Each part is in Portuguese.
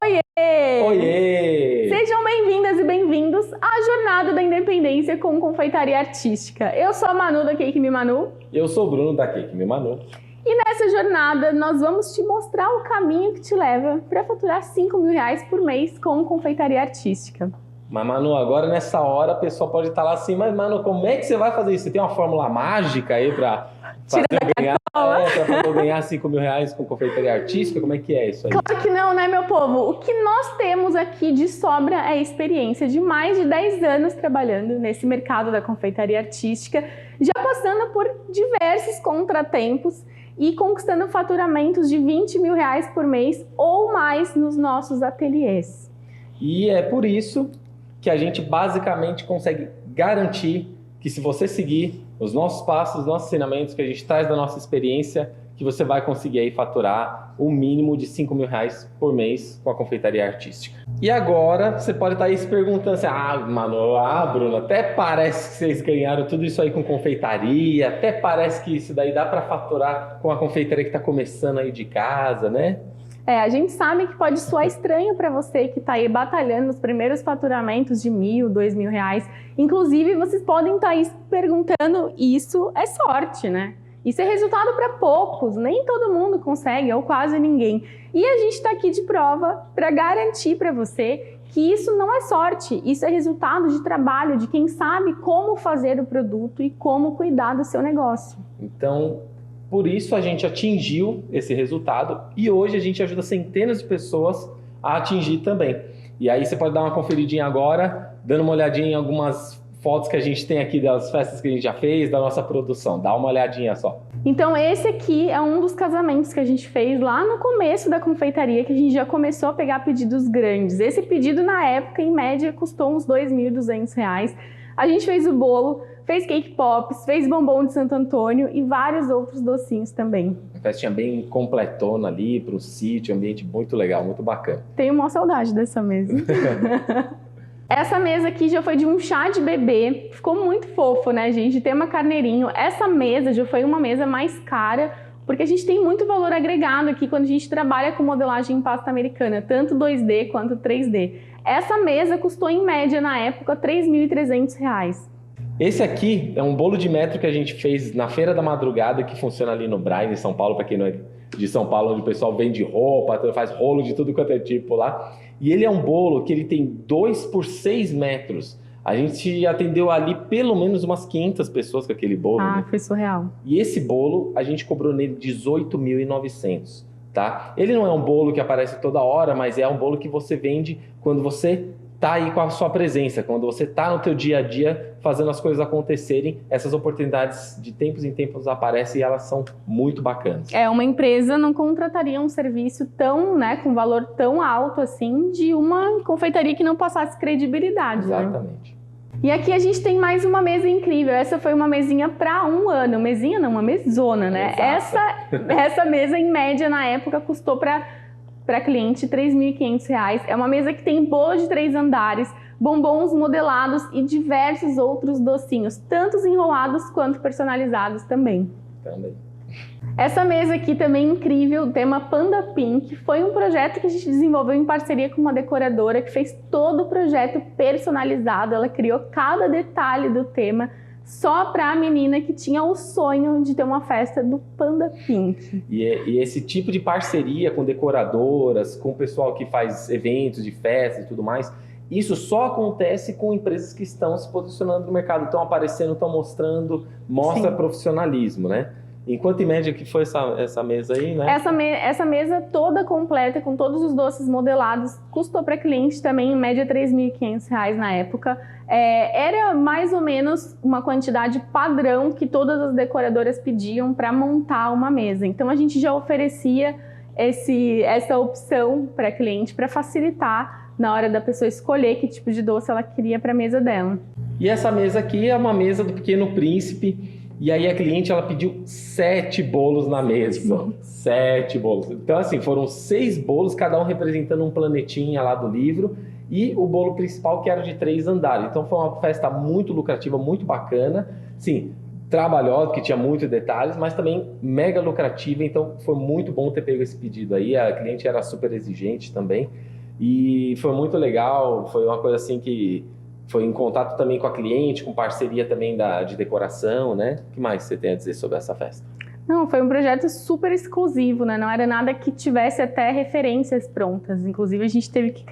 Oiê! Oiê! Sejam bem-vindas e bem-vindos à Jornada da Independência com Confeitaria Artística. Eu sou a Manu da Cake Me Manu. Eu sou o Bruno da Cake Me Manu. E nessa jornada nós vamos te mostrar o caminho que te leva para faturar R$ 5.000 por mês com confeitaria artística. Mas Manu, agora nessa hora a pessoa pode estar lá assim, mas Manu, como é que você vai fazer isso? Você tem uma fórmula mágica aí para ganhar R$ 5.000 com confeitaria artística? Como é que é isso aí? Claro que não, né, meu povo? O que nós temos aqui de sobra é a experiência de mais de 10 anos trabalhando nesse mercado da confeitaria artística, já passando por diversos contratempos e conquistando faturamentos de R$ 20.000 por mês ou mais nos nossos ateliês. E é por isso que a gente basicamente consegue garantir que se você seguir os nossos passos, os nossos ensinamentos que a gente traz da nossa experiência, que você vai conseguir aí faturar o mínimo de R$ 5.000 por mês com a confeitaria artística. E agora você pode estar aí se perguntando assim, Bruno, até parece que vocês ganharam tudo isso aí com confeitaria, até parece que isso daí dá para faturar com a confeitaria que está começando aí de casa, né? A gente sabe que pode soar estranho para você que está aí batalhando nos primeiros faturamentos de R$ 1.000, R$ 2.000. Inclusive, vocês podem estar aí se perguntando, isso é sorte, né? Isso é resultado para poucos, nem todo mundo consegue, ou quase ninguém. E a gente está aqui de prova para garantir para você que isso não é sorte, isso é resultado de trabalho, de quem sabe como fazer o produto e como cuidar do seu negócio. Então, por isso a gente atingiu esse resultado e hoje a gente ajuda centenas de pessoas a atingir também. E aí você pode dar uma conferidinha agora, dando uma olhadinha em algumas fotos que a gente tem aqui das festas que a gente já fez, da nossa produção. Dá uma olhadinha só. Então esse aqui é um dos casamentos que a gente fez lá no começo da confeitaria, que a gente já começou a pegar pedidos grandes. Esse pedido na época, em média, custou uns R$ 2.200. A gente fez o bolo, fez cake pops, fez bombom de Santo Antônio e vários outros docinhos também. A festinha bem completona ali, para o sítio, ambiente muito legal, muito bacana. Tenho uma saudade dessa mesa. Essa mesa aqui já foi de um chá de bebê, ficou muito fofo, né, gente? Tema carneirinho. Essa mesa já foi uma mesa mais cara, porque a gente tem muito valor agregado aqui quando a gente trabalha com modelagem em pasta americana, tanto 2D quanto 3D. Essa mesa custou em média, na época, R$ 3.300. Esse aqui é um bolo de metro que a gente fez na Feira da Madrugada, que funciona ali no Brás, em São Paulo, para quem não é de São Paulo, onde o pessoal vende roupa, faz rolo de tudo quanto é tipo lá. E ele é um bolo que ele tem 2 por 6 metros. A gente atendeu ali pelo menos umas 500 pessoas com aquele bolo. Ah, né? foi surreal. E esse bolo, a gente cobrou nele R$ 18.900, tá? Ele não é um bolo que aparece toda hora, mas é um bolo que você vende quando você tá aí com a sua presença, quando você tá no teu dia a dia fazendo as coisas acontecerem, essas oportunidades de tempos em tempos aparecem e elas são muito bacanas. Uma empresa não contrataria um serviço tão, né, com valor tão alto assim de uma confeitaria que não passasse credibilidade. Exatamente. Né? E aqui a gente tem mais uma mesa incrível. Essa foi uma mesinha para um ano. Mesinha não, uma mesona, né? Essa mesa, em média, na época, custou para cliente R$ 3.500. É uma mesa que tem bolo de 3 andares, bombons modelados e diversos outros docinhos, tanto enrolados quanto personalizados também. Essa mesa aqui também é incrível, tema Panda Pink, foi um projeto que a gente desenvolveu em parceria com uma decoradora que fez todo o projeto personalizado. Ela criou cada detalhe do tema só para a menina que tinha o sonho de ter uma festa do Panda Pink. E esse tipo de parceria com decoradoras, com o pessoal que faz eventos de festas e tudo mais, isso só acontece com empresas que estão se posicionando no mercado, estão aparecendo, estão mostrando, mostra Sim. Profissionalismo, né? Enquanto em média que foi essa mesa aí, né? Essa mesa toda completa, com todos os doces modelados, custou para cliente também em média R$ 3.500 na época. Era mais ou menos uma quantidade padrão que todas as decoradoras pediam para montar uma mesa. Então a gente já oferecia essa opção para cliente para facilitar na hora da pessoa escolher que tipo de doce ela queria para a mesa dela. E essa mesa aqui é uma mesa do Pequeno Príncipe. E aí a cliente, ela pediu 7 bolos na mesa. 7 bolos. Então assim, foram 6 bolos, cada um representando um planetinha lá do livro. E o bolo principal, que era de 3 andares. Então foi uma festa muito lucrativa, muito bacana. Sim, trabalhosa, que tinha muitos detalhes, mas também mega lucrativa. Então foi muito bom ter pego esse pedido aí. A cliente era super exigente também. E foi muito legal, foi uma coisa assim que foi em contato também com a cliente, com parceria também de decoração, né? O que mais você tem a dizer sobre essa festa? Não, foi um projeto super exclusivo, né? Não era nada que tivesse até referências prontas. Inclusive, a gente teve que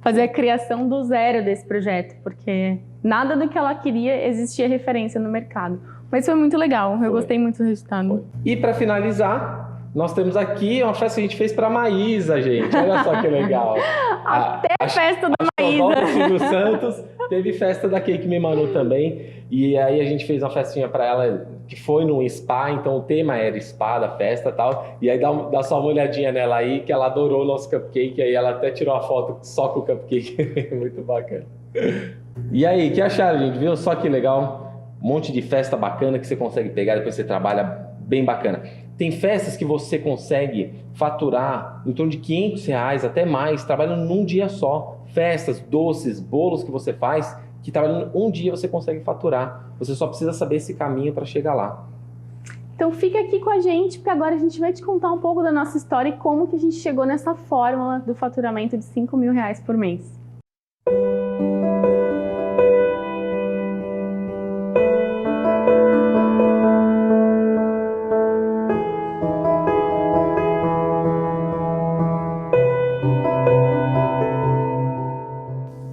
fazer a criação do zero desse projeto, porque nada do que ela queria existia referência no mercado. Mas foi muito legal, eu gostei muito do resultado. E para finalizar, nós temos aqui uma festa que a gente fez para Maísa, gente. Olha só que legal. Até a festa da Maísa. A Silvio Santos teve festa da Cake Me Manu também. E aí a gente fez uma festinha para ela que foi num spa, então o tema era spa da festa e tal. E aí dá só uma olhadinha nela aí, que ela adorou o nosso cupcake. Aí ela até tirou uma foto só com o cupcake. Muito bacana. E aí, o que acharam, gente? Viu só que legal? Um monte de festa bacana que você consegue pegar, depois você trabalha bem bacana. Tem festas que você consegue faturar em torno de R$500, até mais, trabalhando num dia só. Festas, doces, bolos que você faz, que trabalhando um dia você consegue faturar. Você só precisa saber esse caminho para chegar lá. Então fica aqui com a gente, porque agora a gente vai te contar um pouco da nossa história e como que a gente chegou nessa fórmula do faturamento de R$5.000 por mês.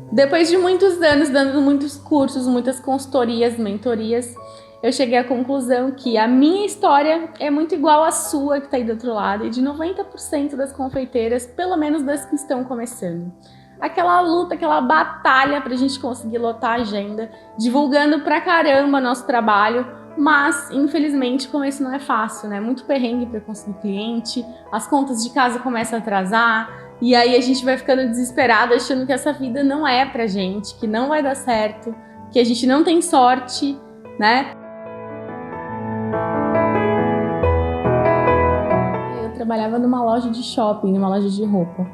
Depois de muitos anos dando muitos cursos, muitas consultorias, mentorias, eu cheguei à conclusão que a minha história é muito igual à sua que está aí do outro lado e de 90% das confeiteiras, pelo menos das que estão começando. Aquela luta, aquela batalha para a gente conseguir lotar a agenda, divulgando pra caramba nosso trabalho, mas infelizmente o começo não é fácil, né? Muito perrengue para conseguir cliente, as contas de casa começam a atrasar, e aí a gente vai ficando desesperado achando que essa vida não é pra gente, que não vai dar certo, que a gente não tem sorte, né? Eu trabalhava numa loja de shopping, numa loja de roupa.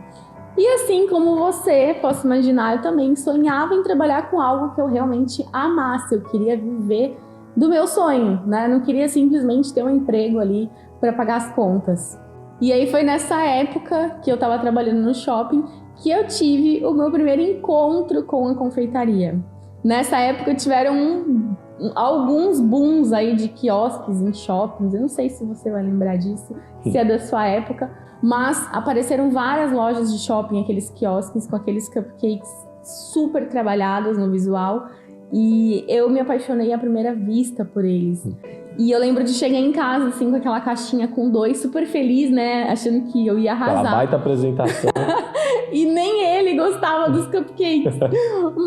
E assim como você, posso imaginar, eu também sonhava em trabalhar com algo que eu realmente amasse. Eu queria viver do meu sonho, né? Eu não queria simplesmente ter um emprego ali para pagar as contas. E aí foi nessa época que eu estava trabalhando no shopping que eu tive o meu primeiro encontro com a confeitaria. Nessa época tiveram alguns booms aí de quiosques em shoppings, eu não sei se você vai lembrar disso, se é da sua época, mas apareceram várias lojas de shopping, aqueles quiosques com aqueles cupcakes super trabalhados no visual, e eu me apaixonei à primeira vista por eles. E eu lembro de chegar em casa, assim, com aquela caixinha com 2, super feliz, né? Achando que eu ia arrasar. Aquela baita apresentação. E nem ele gostava dos cupcakes.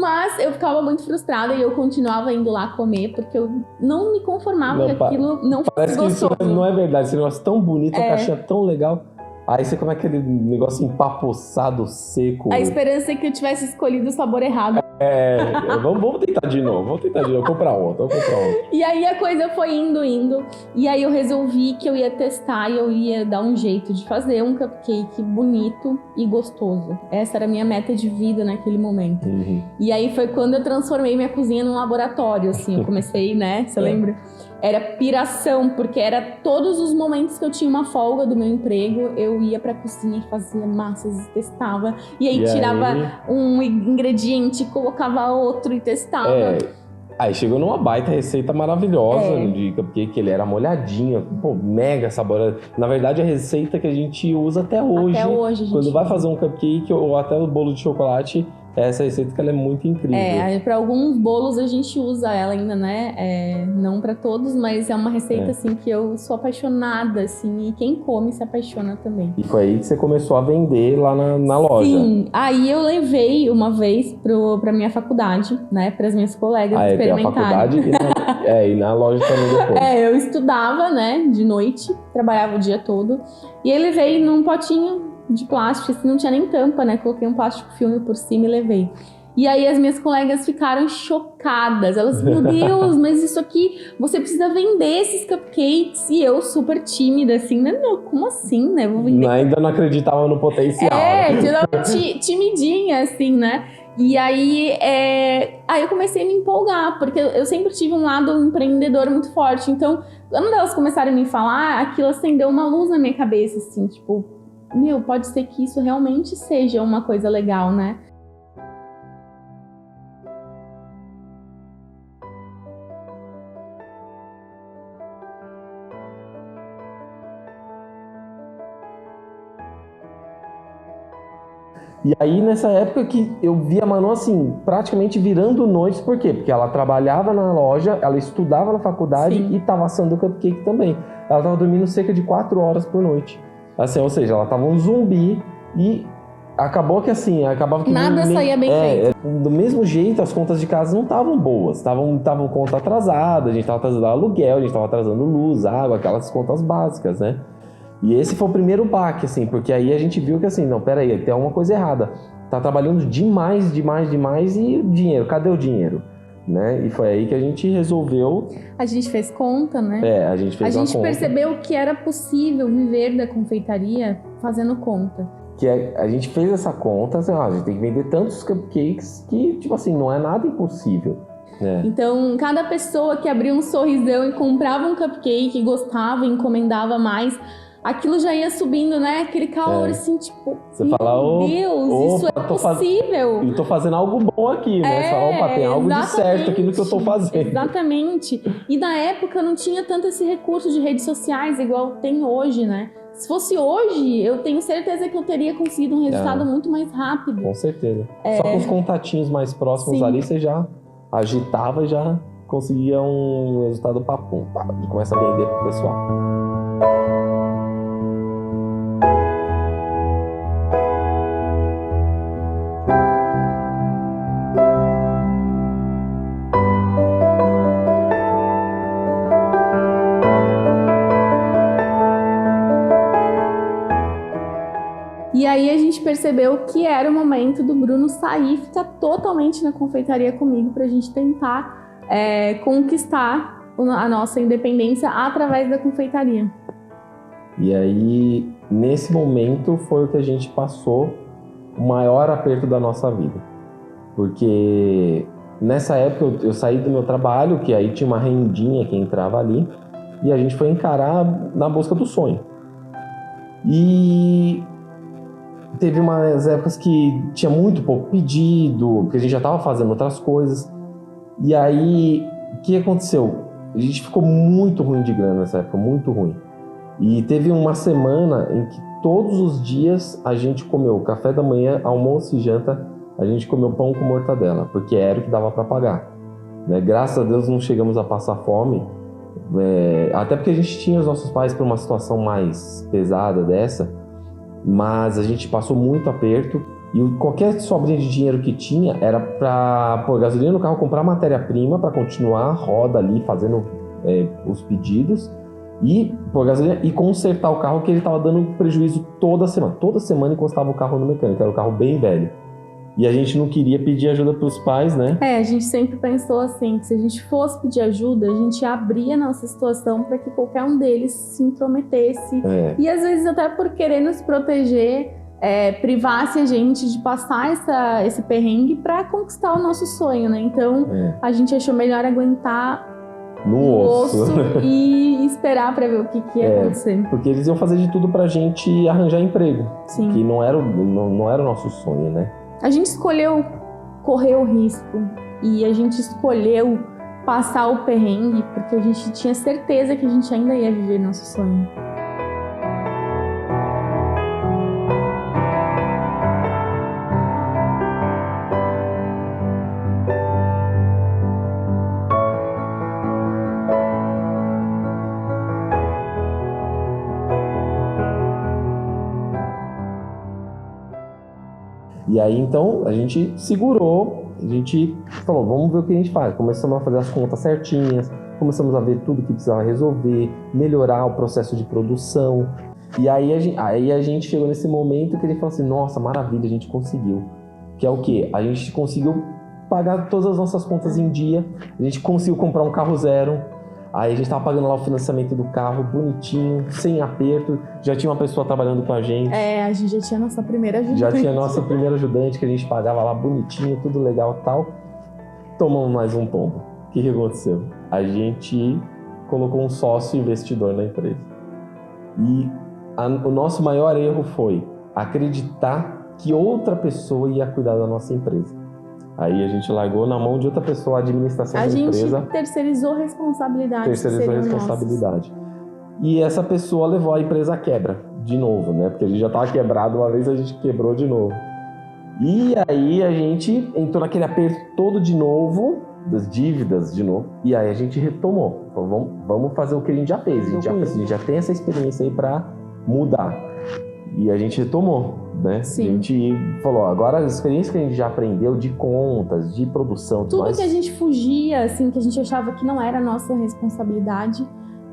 Mas eu ficava muito frustrada e eu continuava indo lá comer, porque eu não me conformava que aquilo não fosse gostoso. Parece que isso não é verdade. Esse negócio tão bonito, a caixinha tão legal. Aí você come aquele negócio empapoçado, seco. A esperança é que eu tivesse escolhido o sabor errado. Vamos tentar de novo, vou comprar outra. E aí a coisa foi indo, e aí eu resolvi que eu ia testar e eu ia dar um jeito de fazer um cupcake bonito e gostoso. Essa era a minha meta de vida naquele momento. E aí foi quando eu transformei minha cozinha num laboratório, assim, eu comecei, né, você lembra? Era piração, porque era todos os momentos que eu tinha uma folga do meu emprego, eu ia pra cozinha e fazia massas e testava. E aí tirava um ingrediente, colocava outro e testava. Aí chegou numa baita receita maravilhosa de cupcake, ele era molhadinho, pô, mega saboroso. Na verdade, a receita que a gente usa até hoje. Até hoje, a gente quando vai fazer um cupcake ou até o bolo de chocolate, essa receita que ela é muito incrível. Para alguns bolos a gente usa ela ainda, né? Não para todos, mas é uma receita assim que eu sou apaixonada, assim, e quem come se apaixona também. E foi aí que você começou a vender lá na loja. Sim, aí eu levei uma vez pra minha faculdade, né? Para as minhas colegas experimentarem. Tem a faculdade e na loja também depois. Eu estudava, né? De noite, trabalhava o dia todo. E aí levei num potinho de plástico, assim, não tinha nem tampa, né? Coloquei um plástico filme por cima e levei. E aí as minhas colegas ficaram chocadas. Elas, meu Deus, mas isso aqui, você precisa vender esses cupcakes. E eu super tímida, assim, né? Não, como assim, né? Vou vender. Ainda não acreditava no potencial. Timidinha, assim, né? E aí eu comecei a me empolgar, porque eu sempre tive um lado empreendedor muito forte. Então, quando elas começaram a me falar, aquilo acendeu uma luz na minha cabeça, assim, tipo, pode ser que isso realmente seja uma coisa legal, né? E aí, nessa época que eu vi a Manu, assim, praticamente virando noites, por quê? Porque ela trabalhava na loja, ela estudava na faculdade Sim. e estava assando cupcake também. Ela estava dormindo cerca de 4 horas por noite. Assim, ou seja, ela estava um zumbi e acabava que... Nada saía bem feito. Do mesmo jeito, as contas de casa não estavam boas. Estavam conta atrasada, a gente estava atrasando aluguel, a gente estava atrasando luz, água, aquelas contas básicas, né? E esse foi o primeiro baque, assim, porque aí a gente viu que assim, não, peraí, tem alguma coisa errada. Tá trabalhando demais e o dinheiro, cadê o dinheiro? Né? E foi aí que a gente resolveu... A gente fez conta, né? A gente fez uma conta. A gente percebeu que era possível viver da confeitaria fazendo conta. A gente fez essa conta, assim, a gente tem que vender tantos cupcakes que, tipo assim, não é nada impossível. É. Então, cada pessoa que abria um sorrisão e comprava um cupcake, gostava, encomendava mais... Aquilo já ia subindo, né? Aquele calor, assim, tipo... Você fala, Deus, isso é possível. Eu tô fazendo algo bom aqui, né? Você fala, opa, tem algo de certo aqui no que eu tô fazendo. Exatamente. E na época não tinha tanto esse recurso de redes sociais igual tem hoje, né? Se fosse hoje, eu tenho certeza que eu teria conseguido um resultado muito mais rápido. Com certeza. Só com os contatinhos mais próximos ali, você já agitava e já conseguia um resultado papum. E começa a vender pro pessoal. E aí a gente percebeu que era o momento do Bruno sair e ficar totalmente na confeitaria comigo pra gente tentar conquistar a nossa independência através da confeitaria. E aí, nesse momento, foi o que a gente passou o maior aperto da nossa vida. Porque nessa época eu saí do meu trabalho, que aí tinha uma rendinha que entrava ali, e a gente foi encarar na busca do sonho. E teve umas épocas que tinha muito pouco pedido, porque a gente já estava fazendo outras coisas. E aí, o que aconteceu? A gente ficou muito ruim de grana nessa época, muito ruim. E teve uma semana em que todos os dias a gente comeu café da manhã, almoço e janta, a gente comeu pão com mortadela, porque era o que dava para pagar. Né? Graças a Deus não chegamos a passar fome, até porque a gente tinha os nossos pais para uma situação mais pesada dessa, mas a gente passou muito aperto e qualquer sobrinha de dinheiro que tinha era para pôr gasolina no carro, comprar matéria-prima para continuar a roda ali fazendo os pedidos e pôr gasolina e consertar o carro, que ele estava dando prejuízo toda semana. Toda semana encostava o carro no mecânico, era um carro bem velho. E a gente não queria pedir ajuda para os pais, né? A gente sempre pensou assim, que se a gente fosse pedir ajuda, a gente abria a nossa situação para que qualquer um deles se intrometesse. E às vezes até por querer nos proteger, privasse a gente de passar esse perrengue para conquistar o nosso sonho, né? Então a gente achou melhor aguentar no osso e esperar para ver o que ia acontecer. Porque eles iam fazer de tudo pra gente arranjar emprego. Sim. Que não era o nosso sonho, né? A gente escolheu correr o risco e a gente escolheu passar o perrengue porque a gente tinha certeza que a gente ainda ia viver nosso sonho. E aí, então, a gente segurou, a gente falou, vamos ver o que a gente faz. Começamos a fazer as contas certinhas, começamos a ver tudo que precisava resolver, melhorar o processo de produção. E aí a gente chegou nesse momento que ele falou assim, nossa, maravilha, a gente conseguiu. Que é o quê? A gente conseguiu pagar todas as nossas contas em dia, a gente conseguiu comprar um carro zero. Aí a gente tava pagando lá o financiamento do carro, bonitinho, sem aperto. Já tinha uma pessoa trabalhando com a gente. A gente já tinha nossa primeira ajudante. Já tinha nossa primeira ajudante, que a gente pagava lá bonitinho, tudo legal e tal. Tomamos mais um tombo. O que aconteceu? A gente colocou um sócio investidor na empresa. E o nosso maior erro foi acreditar que outra pessoa ia cuidar da nossa empresa. Aí a gente largou na mão de outra pessoa a administração da empresa. A gente terceirizou responsabilidade. Terceirizou responsabilidade. E essa pessoa levou a empresa à quebra, de novo, né? Porque a gente já estava quebrado, uma vez a gente quebrou de novo. E aí a gente entrou naquele aperto todo de novo, das dívidas de novo, e aí a gente retomou. Então, vamos fazer o que a gente já fez. A gente já tem essa experiência aí para mudar. E a gente retomou, né? Sim. A gente falou, agora as experiências que a gente já aprendeu de contas, de produção, tudo mais... que a gente fugia, assim, que a gente achava que não era nossa responsabilidade,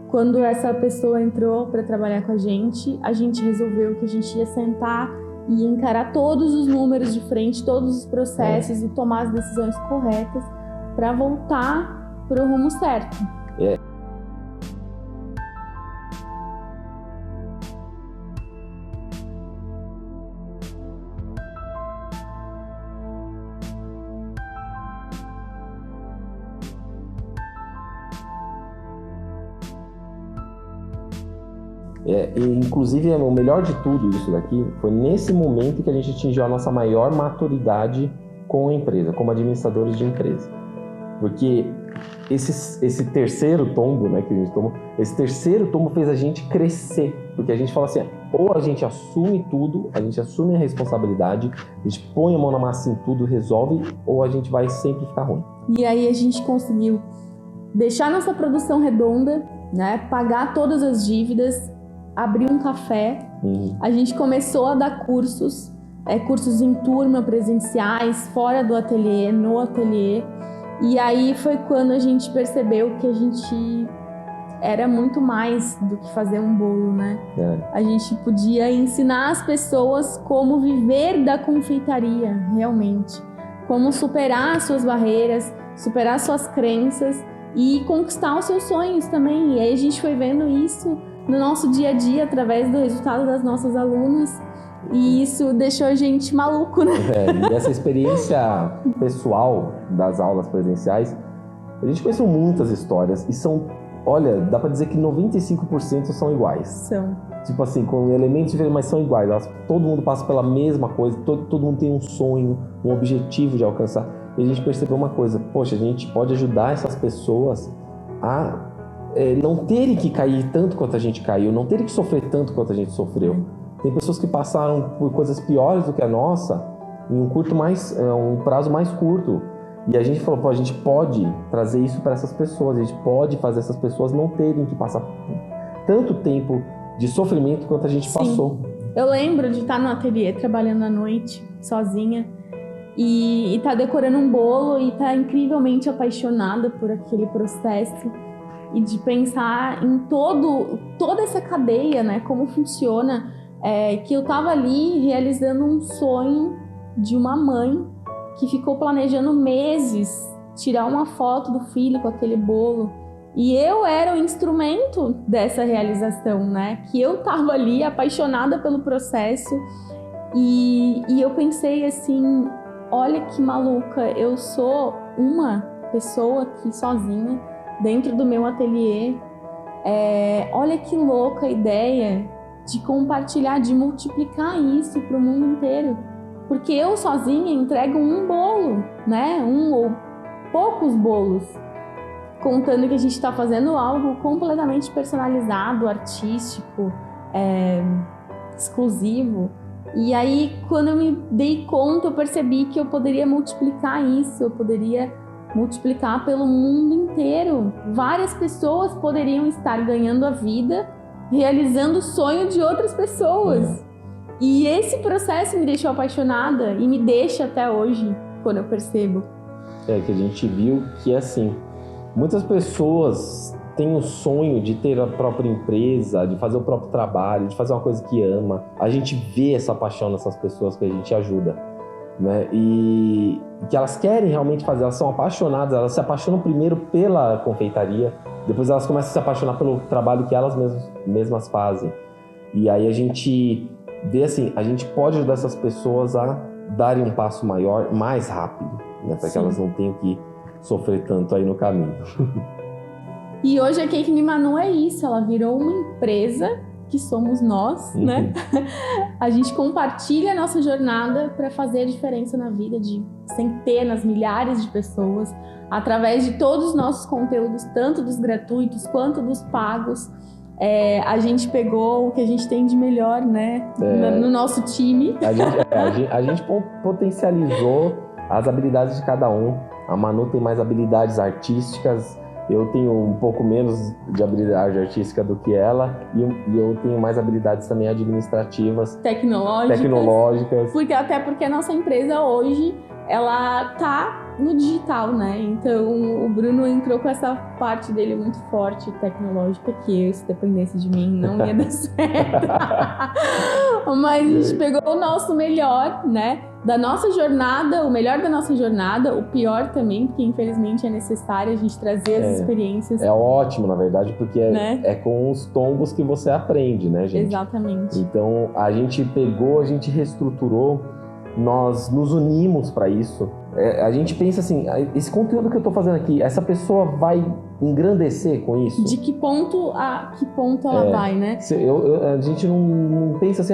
quando essa pessoa entrou para trabalhar com a gente resolveu que a gente ia sentar e encarar todos os números de frente, todos os processos e tomar as decisões corretas para voltar para o rumo certo. Inclusive, o melhor de tudo isso daqui foi nesse momento que a gente atingiu a nossa maior maturidade com a empresa, como administradores de empresa. Porque esse terceiro tombo, né, que a gente tomou, esse terceiro tombo fez a gente crescer. Porque a gente fala assim, ou a gente assume tudo, a gente assume a responsabilidade, a gente põe a mão na massa em tudo, resolve, ou a gente vai sempre ficar ruim. E aí a gente conseguiu deixar nossa produção redonda, né, pagar todas as dívidas, abrir um café. A gente começou a dar cursos em turma, presenciais, fora do ateliê, no ateliê. E aí foi quando a gente percebeu que a gente era muito mais do que fazer um bolo, né? A gente podia ensinar as pessoas como viver da confeitaria, realmente. Como superar as suas barreiras, superar suas crenças e conquistar os seus sonhos também. E aí a gente foi vendo isso no nosso dia a dia, através do resultado das nossas alunas, e isso deixou a gente maluco, né? E essa experiência pessoal das aulas presenciais, a gente conheceu muitas histórias, e são, olha, dá pra dizer que 95% são iguais. São. Tipo assim, com elementos diferentes, mas são iguais. Todo mundo passa pela mesma coisa, todo mundo tem um sonho, um objetivo de alcançar. E a gente percebeu uma coisa, poxa, a gente pode ajudar essas pessoas a não terem que cair tanto quanto a gente caiu, não terem que sofrer tanto quanto a gente sofreu. Tem pessoas que passaram por coisas piores do que a nossa em um prazo mais curto. E a gente falou, pô, a gente pode trazer isso para essas pessoas, a gente pode fazer essas pessoas não terem que passar tanto tempo de sofrimento quanto a gente passou. Eu lembro de estar no ateliê trabalhando à noite, sozinha, e estar decorando um bolo e estar incrivelmente apaixonada por aquele processo. E de pensar em toda essa cadeia, né? Como funciona, que eu estava ali realizando um sonho de uma mãe que ficou planejando meses tirar uma foto do filho com aquele bolo. E eu era o instrumento dessa realização, né? Que eu estava ali apaixonada pelo processo e eu pensei assim, olha que maluca, eu sou uma pessoa aqui sozinha, dentro do meu ateliê, olha que louca a ideia de compartilhar, de multiplicar isso para o mundo inteiro. Porque eu sozinha entrego um bolo, né? Um ou poucos bolos, contando que a gente está fazendo algo completamente personalizado, artístico, exclusivo. E aí, quando eu me dei conta, eu percebi que eu poderia multiplicar isso, eu poderia multiplicar pelo mundo inteiro. Várias pessoas poderiam estar ganhando a vida, realizando o sonho de outras pessoas. E esse processo me deixou apaixonada e me deixa até hoje, quando eu percebo. Que a gente viu que, assim, muitas pessoas têm o sonho de ter a própria empresa, de fazer o próprio trabalho, de fazer uma coisa que ama. A gente vê essa paixão nessas pessoas que a gente ajuda, né? E que elas querem realmente fazer, elas são apaixonadas, elas se apaixonam primeiro pela confeitaria, depois elas começam a se apaixonar pelo trabalho que elas mesmas fazem. E aí a gente vê assim, a gente pode ajudar essas pessoas a darem um passo maior, mais rápido, né? Para que elas não tenham que sofrer tanto aí no caminho. E hoje a Cake Me Manu é isso, ela virou uma empresa que somos nós, né? A gente compartilha a nossa jornada para fazer a diferença na vida de centenas, milhares de pessoas, através de todos os nossos conteúdos, tanto dos gratuitos quanto dos pagos. A gente pegou o que a gente tem de melhor, né, no nosso time. A gente potencializou as habilidades de cada um. A Manu tem mais habilidades artísticas, eu tenho um pouco menos de habilidade artística do que ela, e eu tenho mais habilidades também administrativas, tecnológicas. Até porque a nossa empresa hoje, ela tá no digital, né? Então o Bruno entrou com essa parte dele muito forte, tecnológica, que se dependesse de mim não ia dar certo. Mas a gente pegou o nosso melhor, né? Da nossa jornada, o melhor da nossa jornada, o pior também, porque infelizmente é necessário a gente trazer as experiências. É ótimo, na verdade, porque é com os tombos que você aprende, né, gente? Exatamente. Então a gente pegou, a gente reestruturou, nós nos unimos para isso. A gente pensa assim, esse conteúdo que eu estou fazendo aqui, essa pessoa vai engrandecer com isso? De que ponto ela vai, né? A gente não pensa assim,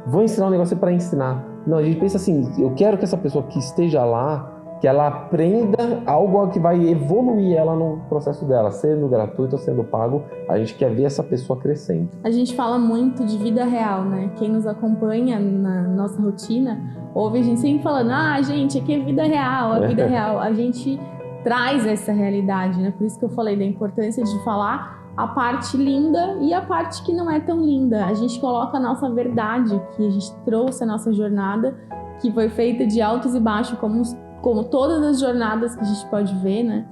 vou ensinar um negócio para ensinar. Não, a gente pensa assim, eu quero que essa pessoa que esteja lá, que ela aprenda algo que vai evoluir ela no processo dela, sendo gratuito ou sendo pago, a gente quer ver essa pessoa crescendo. A gente fala muito de vida real, né? Quem nos acompanha na nossa rotina, ouve a gente sempre falando, gente, aqui é vida real, é vida real. A gente traz essa realidade, né? Por isso que eu falei da importância de falar a parte linda e a parte que não é tão linda. A gente coloca a nossa verdade, que a gente trouxe a nossa jornada, que foi feita de altos e baixos, como todas as jornadas que a gente pode ver, né?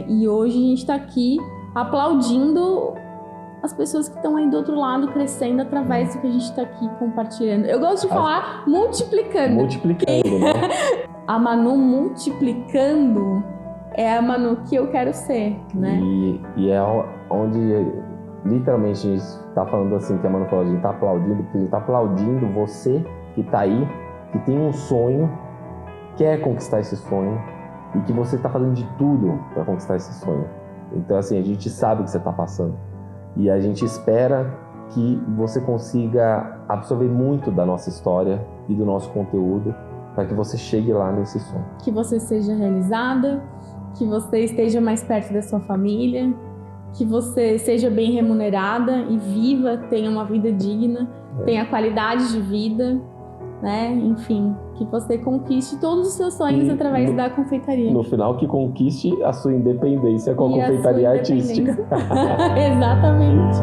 E hoje a gente está aqui aplaudindo as pessoas que estão aí do outro lado crescendo através do que a gente está aqui compartilhando. Eu gosto de falar multiplicando. Multiplicando, né? A Manu multiplicando é a Manu que eu quero ser, né? E é onde, literalmente, a gente está falando assim, que a Manu falou, a gente está aplaudindo, porque a gente está aplaudindo você que está aí, que tem um sonho, quer conquistar esse sonho, e que você está fazendo de tudo para conquistar esse sonho. Então, assim, a gente sabe o que você está passando. E a gente espera que você consiga absorver muito da nossa história e do nosso conteúdo, para que você chegue lá nesse sonho. Que você seja realizada, que você esteja mais perto da sua família, que você seja bem remunerada e viva, tenha uma vida digna, tenha qualidade de vida, né? Enfim, que você conquiste todos os seus sonhos através da confeitaria. No final, que conquiste a sua independência com a confeitaria artística. Exatamente.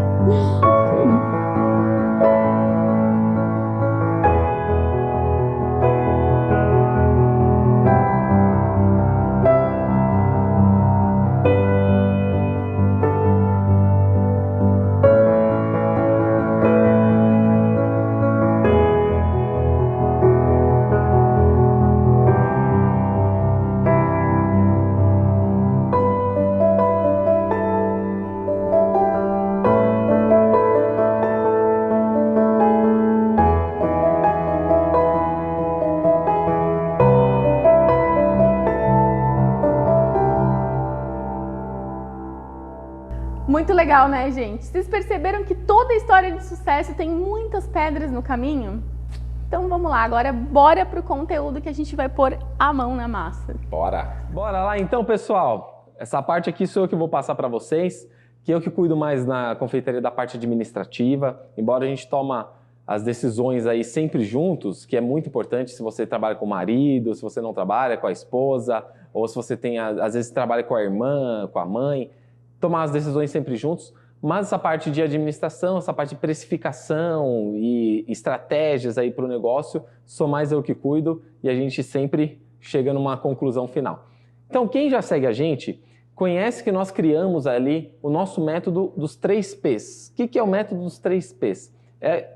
Muito legal, né, gente? Vocês perceberam que toda história de sucesso tem muitas pedras no caminho? Então vamos lá, agora bora pro conteúdo que a gente vai pôr a mão na massa. Bora lá então, pessoal. Essa parte aqui sou eu que vou passar para vocês, que eu que cuido mais na confeitaria da parte administrativa, embora a gente toma as decisões aí sempre juntos, que é muito importante se você trabalha com o marido, se você não trabalha com a esposa, ou se você tem, às vezes trabalha com a irmã, com a mãe, tomar as decisões sempre juntos, mas essa parte de administração, essa parte de precificação e estratégias aí para o negócio, sou mais eu que cuido e a gente sempre chega numa conclusão final. Então, quem já segue a gente, conhece que nós criamos ali o nosso método dos 3 P's. O que é o método dos 3 P's? É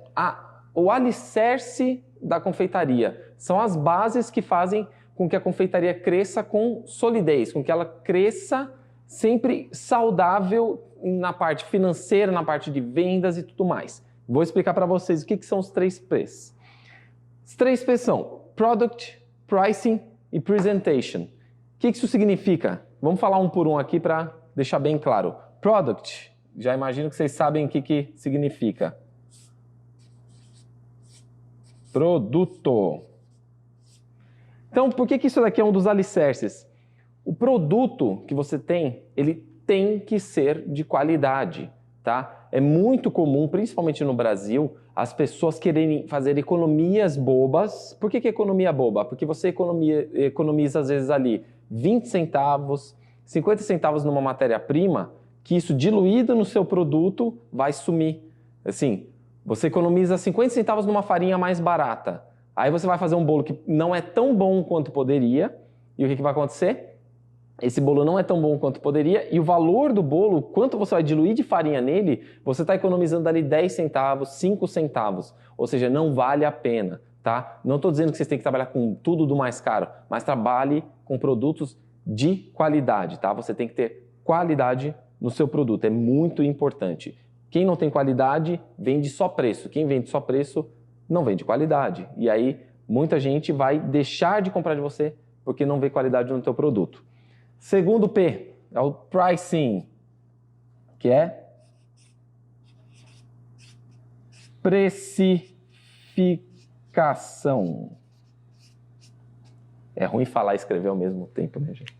o alicerce da confeitaria. São as bases que fazem com que a confeitaria cresça com solidez, com que ela cresça sempre saudável na parte financeira, na parte de vendas e tudo mais. Vou explicar para vocês o que são os 3 P's. Os 3 P's são Product, Pricing e Presentation. O que isso significa? Vamos falar um por um aqui para deixar bem claro. Product já imagino que vocês sabem o que significa. Produto. Então, por que isso daqui é um dos alicerces? O produto que você tem, ele tem que ser de qualidade, tá? É muito comum, principalmente no Brasil, as pessoas quererem fazer economias bobas. Por que economia boba? Porque você economiza às vezes ali 20 centavos, 50 centavos numa matéria-prima, que isso diluído no seu produto vai sumir. Assim, você economiza 50 centavos numa farinha mais barata. Aí você vai fazer um bolo que não é tão bom quanto poderia. E o que vai acontecer? Esse bolo não é tão bom quanto poderia. E o valor do bolo, quanto você vai diluir de farinha nele, você está economizando ali 10 centavos, 5 centavos. Ou seja, não vale a pena, tá? Não estou dizendo que vocês têm que trabalhar com tudo do mais caro, mas trabalhe com produtos de qualidade, tá? Você tem que ter qualidade no seu produto. É muito importante. Quem não tem qualidade, vende só preço. Quem vende só preço, não vende qualidade. E aí, muita gente vai deixar de comprar de você porque não vê qualidade no teu produto. Segundo P, é o pricing, que é precificação. É ruim falar e escrever ao mesmo tempo, né, gente?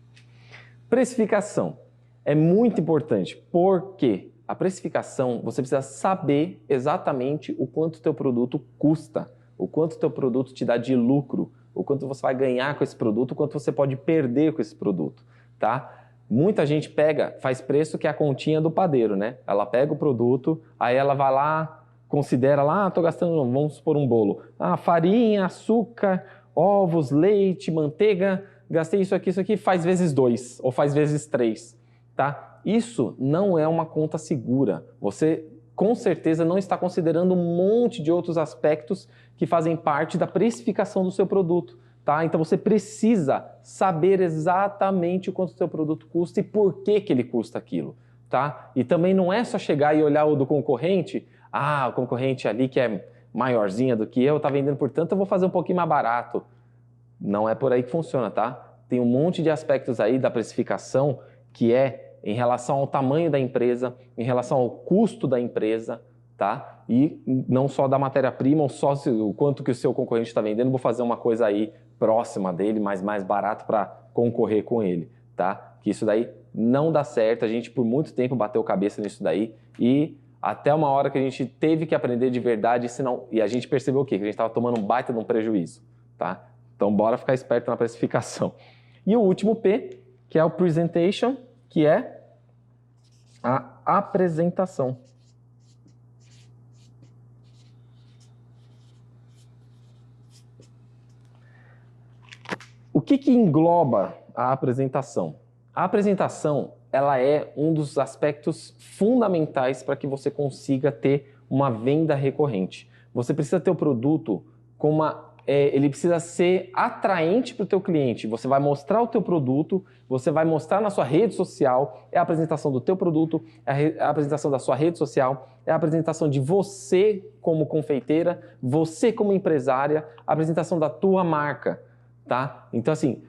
Precificação é muito importante, porque a precificação, você precisa saber exatamente o quanto o teu produto custa, o quanto o teu produto te dá de lucro, o quanto você vai ganhar com esse produto, o quanto você pode perder com esse produto, tá? Muita gente faz preço que é a continha do padeiro, né? Ela pega o produto, aí ela vai lá, considera lá, tô gastando, vamos supor um bolo, farinha, açúcar, ovos, leite, manteiga, gastei isso aqui, faz vezes 2 ou faz vezes 3, tá? Isso não é uma conta segura. Você, com certeza, não está considerando um monte de outros aspectos que fazem parte da precificação do seu produto, tá? Então você precisa saber exatamente o quanto o seu produto custa e por que ele custa aquilo, tá? E também não é só chegar e olhar o do concorrente, o concorrente ali que é maiorzinha do que eu, tá vendendo por tanto, eu vou fazer um pouquinho mais barato. Não é por aí que funciona, tá? Tem um monte de aspectos aí da precificação que é em relação ao tamanho da empresa, em relação ao custo da empresa, tá? E não só da matéria-prima, ou só o quanto que o seu concorrente está vendendo, vou fazer uma coisa aí próxima dele, mas mais barato para concorrer com ele, tá? Que isso daí não dá certo, a gente por muito tempo bateu cabeça nisso daí e até uma hora que a gente teve que aprender de verdade, senão, e a gente percebeu o quê? Que a gente estava tomando um baita de um prejuízo, tá? Então bora ficar esperto na precificação. E o último P, que é o presentation, que é a apresentação. O que engloba a apresentação? A apresentação, ela é um dos aspectos fundamentais para que você consiga ter uma venda recorrente. Você precisa ter o produto com ele precisa ser atraente para o teu cliente. Você vai mostrar o teu produto, você vai mostrar na sua rede social, é a apresentação do teu produto, é a apresentação da sua rede social, é a apresentação de você como confeiteira, você como empresária, a apresentação da tua marca, tá? Então assim,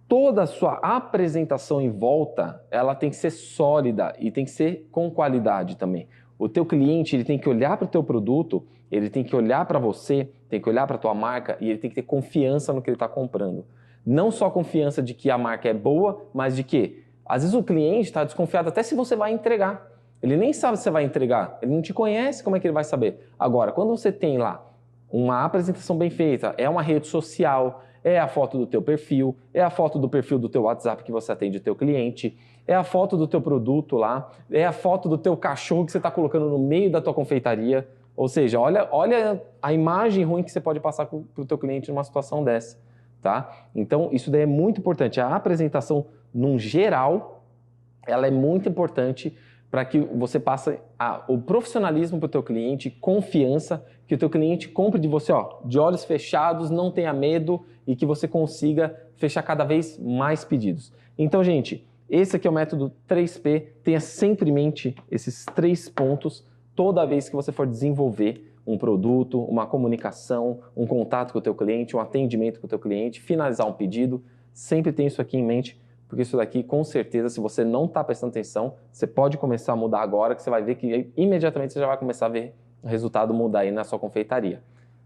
toda a sua apresentação em volta, ela tem que ser sólida e tem que ser com qualidade também. O teu cliente, ele tem que olhar para o teu produto, ele tem que olhar para você, tem que olhar para a tua marca e ele tem que ter confiança no que ele está comprando. Não só confiança de que a marca é boa, mas de que, às vezes o cliente está desconfiado até se você vai entregar. Ele nem sabe se você vai entregar, ele não te conhece, como é que ele vai saber? Agora, quando você tem lá uma apresentação bem feita, é uma rede social, é a foto do teu perfil, é a foto do perfil do teu WhatsApp que você atende o teu cliente, é a foto do teu produto lá, é a foto do teu cachorro que você está colocando no meio da tua confeitaria. Ou seja, olha a imagem ruim que você pode passar para o teu cliente numa situação dessa, tá? Então, isso daí é muito importante. A apresentação, num geral, ela é muito importante para que você passe o profissionalismo para o teu cliente, confiança, que o teu cliente compre de você, de olhos fechados, não tenha medo e que você consiga fechar cada vez mais pedidos. Então, gente, esse aqui é o método 3P. Tenha sempre em mente esses 3 pontos toda vez que você for desenvolver um produto, uma comunicação, um contato com o teu cliente, um atendimento com o teu cliente, finalizar um pedido. Sempre tenha isso aqui em mente, porque isso daqui, com certeza, se você não está prestando atenção, você pode começar a mudar agora, que você vai ver que imediatamente você já vai começar a ver o resultado mudar aí na sua confeitaria,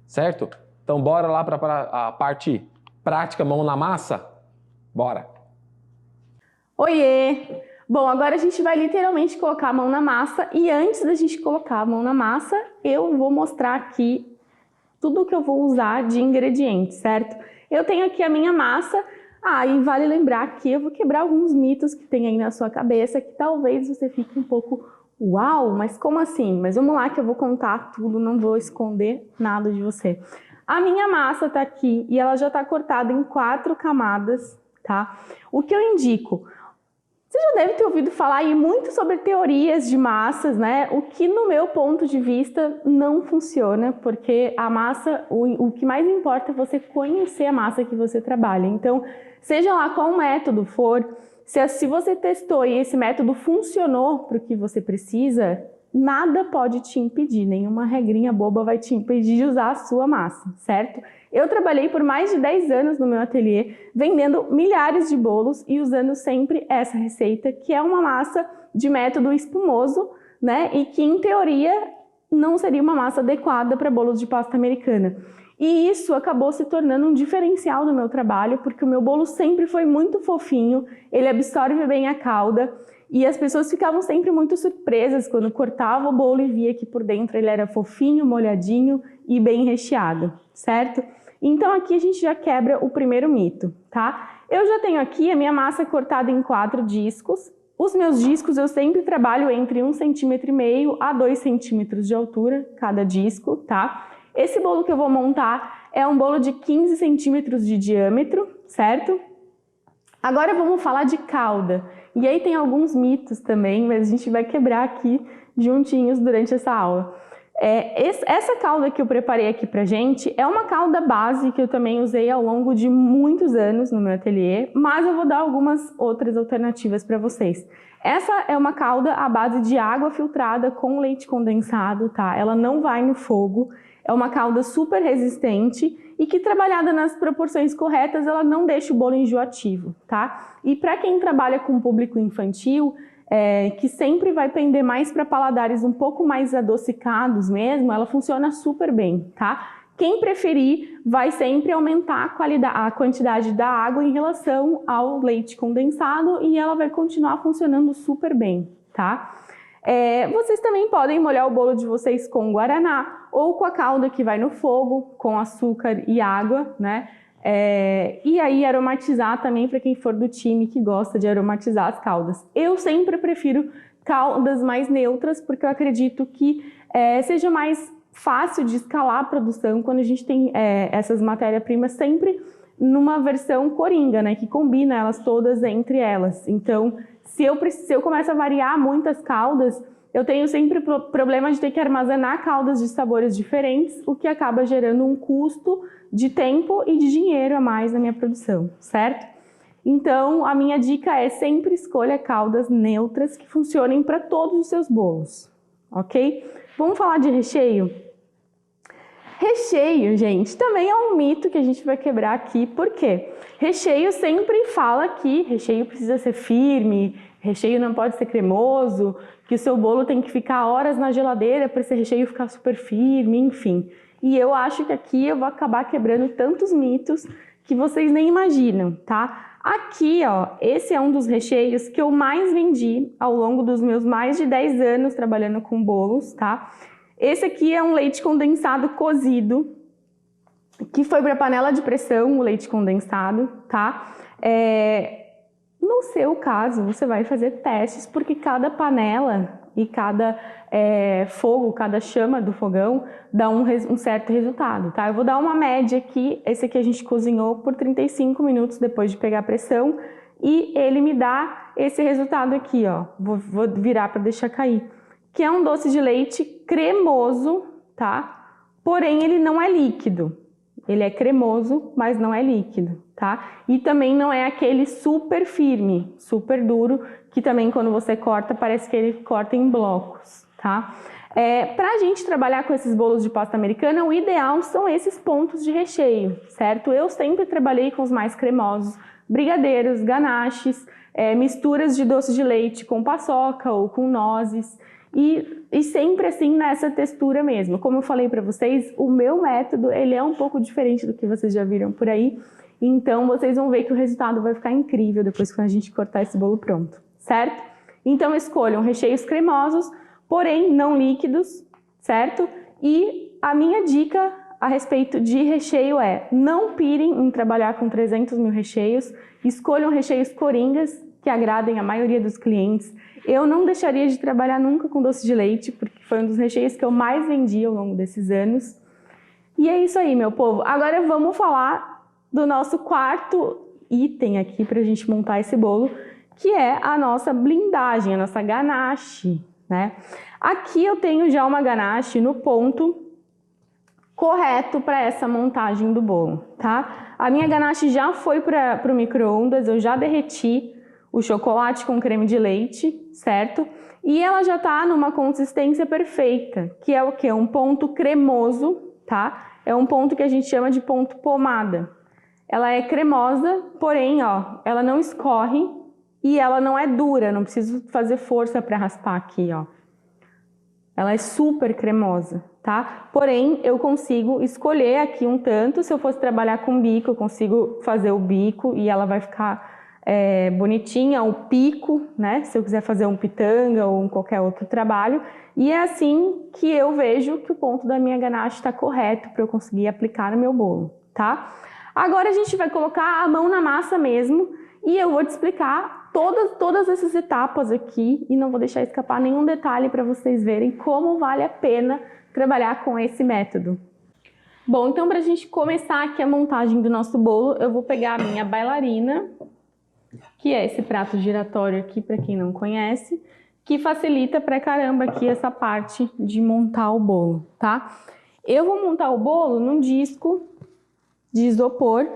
certo? Então, bora lá para a parte prática, mão na massa? Bora! Oiê! Bom, agora a gente vai literalmente colocar a mão na massa e antes da gente colocar a mão na massa, eu vou mostrar aqui tudo que eu vou usar de ingredientes, certo? Eu tenho aqui a minha massa, e vale lembrar que eu vou quebrar alguns mitos que tem aí na sua cabeça, que talvez você fique um pouco, uau, mas como assim? Mas vamos lá que eu vou contar tudo, não vou esconder nada de você. A minha massa tá aqui e ela já tá cortada em 4 camadas, tá? O que eu indico? Você já deve ter ouvido falar aí muito sobre teorias de massas, né? O que no meu ponto de vista não funciona, porque a massa, o que mais importa é você conhecer a massa que você trabalha. Então, seja lá qual método for, se você testou e esse método funcionou para o que você precisa, nada pode te impedir, nenhuma regrinha boba vai te impedir de usar a sua massa, certo? Eu trabalhei por mais de 10 anos no meu ateliê, vendendo milhares de bolos e usando sempre essa receita, que é uma massa de método espumoso, né? E que, em teoria, não seria uma massa adequada para bolos de pasta americana. E isso acabou se tornando um diferencial do meu trabalho, porque o meu bolo sempre foi muito fofinho, ele absorve bem a calda, e as pessoas ficavam sempre muito surpresas quando cortava o bolo e via que por dentro ele era fofinho, molhadinho e bem recheado, certo? Então aqui a gente já quebra o primeiro mito, tá? Eu já tenho aqui a minha massa cortada em 4 discos. Os meus discos eu sempre trabalho entre 1,5 cm a 2 centímetros de altura, cada disco, tá? Esse bolo que eu vou montar é um bolo de 15 centímetros de diâmetro, certo? Agora vamos falar de calda. E aí tem alguns mitos também, mas a gente vai quebrar aqui juntinhos durante essa aula. Essa calda que eu preparei aqui pra gente é uma calda base que eu também usei ao longo de muitos anos no meu ateliê, mas eu vou dar algumas outras alternativas para vocês. Essa é uma calda à base de água filtrada com leite condensado, tá? Ela não vai no fogo, é uma calda super resistente e que, trabalhada nas proporções corretas, ela não deixa o bolo enjoativo, tá? E para quem trabalha com público infantil, que sempre vai pender mais para paladares um pouco mais adocicados mesmo, ela funciona super bem, tá? Quem preferir vai sempre aumentar a quantidade da água em relação ao leite condensado e ela vai continuar funcionando super bem, tá? Vocês também podem molhar o bolo de vocês com guaraná ou com a calda que vai no fogo, com açúcar e água, né? E aí aromatizar também para quem for do time que gosta de aromatizar as caldas. Eu sempre prefiro caldas mais neutras porque eu acredito que seja mais fácil de escalar a produção quando a gente tem essas matérias-primas sempre numa versão coringa, né? Que combina elas todas entre elas. Então, se eu começo a variar muitas caldas, eu tenho sempre problema de ter que armazenar caldas de sabores diferentes, o que acaba gerando um custo de tempo e de dinheiro a mais na minha produção, certo? Então, a minha dica é sempre escolha caldas neutras que funcionem para todos os seus bolos, ok? Vamos falar de recheio? Recheio, gente, também é um mito que a gente vai quebrar aqui, por quê? Recheio sempre fala que recheio precisa ser firme, recheio não pode ser cremoso, que o seu bolo tem que ficar horas na geladeira para esse recheio ficar super firme, enfim. E eu acho que aqui eu vou acabar quebrando tantos mitos que vocês nem imaginam, tá? Aqui, ó, esse é um dos recheios que eu mais vendi ao longo dos meus mais de 10 anos trabalhando com bolos, tá? Esse aqui é um leite condensado cozido, que foi para panela de pressão, o leite condensado, tá? No seu caso, você vai fazer testes, porque cada panela e cada fogo, cada chama do fogão dá um certo resultado, tá? Eu vou dar uma média aqui, esse aqui a gente cozinhou por 35 minutos depois de pegar a pressão, e ele me dá esse resultado aqui, ó, vou virar para deixar cair, que é um doce de leite cremoso, tá? Porém, ele não é líquido. Ele é cremoso, mas não é líquido, tá? E também não é aquele super firme, super duro, que também quando você corta, parece que ele corta em blocos, tá? Pra gente trabalhar com esses bolos de pasta americana, o ideal são esses pontos de recheio, certo? Eu sempre trabalhei com os mais cremosos, brigadeiros, ganaches, misturas de doce de leite com paçoca ou com nozes. E sempre assim nessa textura mesmo. Como eu falei para vocês, o meu método ele é um pouco diferente do que vocês já viram por aí. Então vocês vão ver que o resultado vai ficar incrível depois que a gente cortar esse bolo pronto, certo? Então escolham recheios cremosos, porém não líquidos, certo? E a minha dica a respeito de recheio é: não pirem em trabalhar com 300 mil recheios, escolham recheios coringas que agradem a maioria dos clientes. Eu não deixaria de trabalhar nunca com doce de leite, porque foi um dos recheios que eu mais vendi ao longo desses anos. E é isso aí, meu povo. Agora vamos falar do nosso quarto item aqui para a gente montar esse bolo, que é a nossa blindagem, a nossa ganache, né? Aqui eu tenho já uma ganache no ponto correto para essa montagem do bolo, tá? A minha ganache já foi para o micro-ondas, eu já derreti o chocolate com creme de leite, certo? E ela já tá numa consistência perfeita, que é o quê? Um ponto cremoso, tá? É um ponto que a gente chama de ponto pomada. Ela é cremosa, porém, ó, ela não escorre e ela não é dura, não preciso fazer força para raspar aqui, ó. Ela é super cremosa, tá? Porém, eu consigo escolher aqui um tanto. Se eu fosse trabalhar com bico, eu consigo fazer o bico e ela vai ficar bonitinha, o pico, né? Se eu quiser fazer um pitanga ou qualquer outro trabalho. E é assim que eu vejo que o ponto da minha ganache está correto para eu conseguir aplicar no meu bolo, tá? Agora a gente vai colocar a mão na massa mesmo e eu vou te explicar todas essas etapas aqui e não vou deixar escapar nenhum detalhe para vocês verem como vale a pena trabalhar com esse método. Bom, então para a gente começar aqui a montagem do nosso bolo, eu vou pegar a minha bailarina, que é esse prato giratório aqui, para quem não conhece, que facilita pra caramba aqui essa parte de montar o bolo, tá? Eu vou montar o bolo num disco de isopor,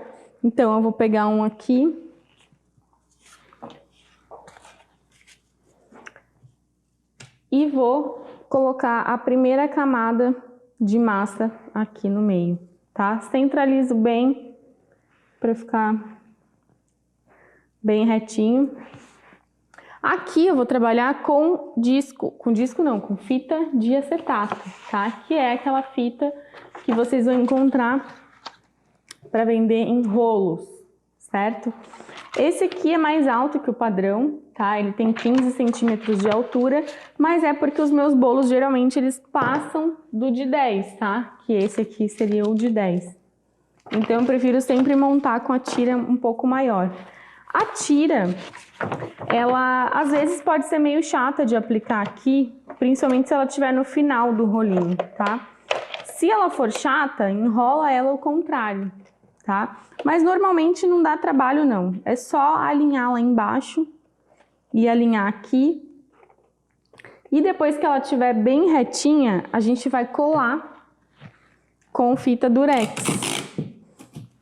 então eu vou pegar um aqui e vou colocar a primeira camada de massa aqui no meio, tá? Centralizo bem para ficar bem retinho. Aqui eu vou trabalhar com com fita de acetato, tá? Que é aquela fita que vocês vão encontrar para vender em rolos, certo? Esse aqui é mais alto que o padrão, tá? Ele tem 15 centímetros de altura, mas é porque os meus bolos geralmente eles passam do de 10, tá? Que esse aqui seria o de 10. Então eu prefiro sempre montar com a tira um pouco maior. A tira, ela às vezes pode ser meio chata de aplicar aqui, principalmente se ela estiver no final do rolinho, tá? Se ela for chata, enrola ela ao contrário, tá? Mas normalmente não dá trabalho não, é só alinhar lá embaixo e alinhar aqui. E depois que ela estiver bem retinha, a gente vai colar com fita durex.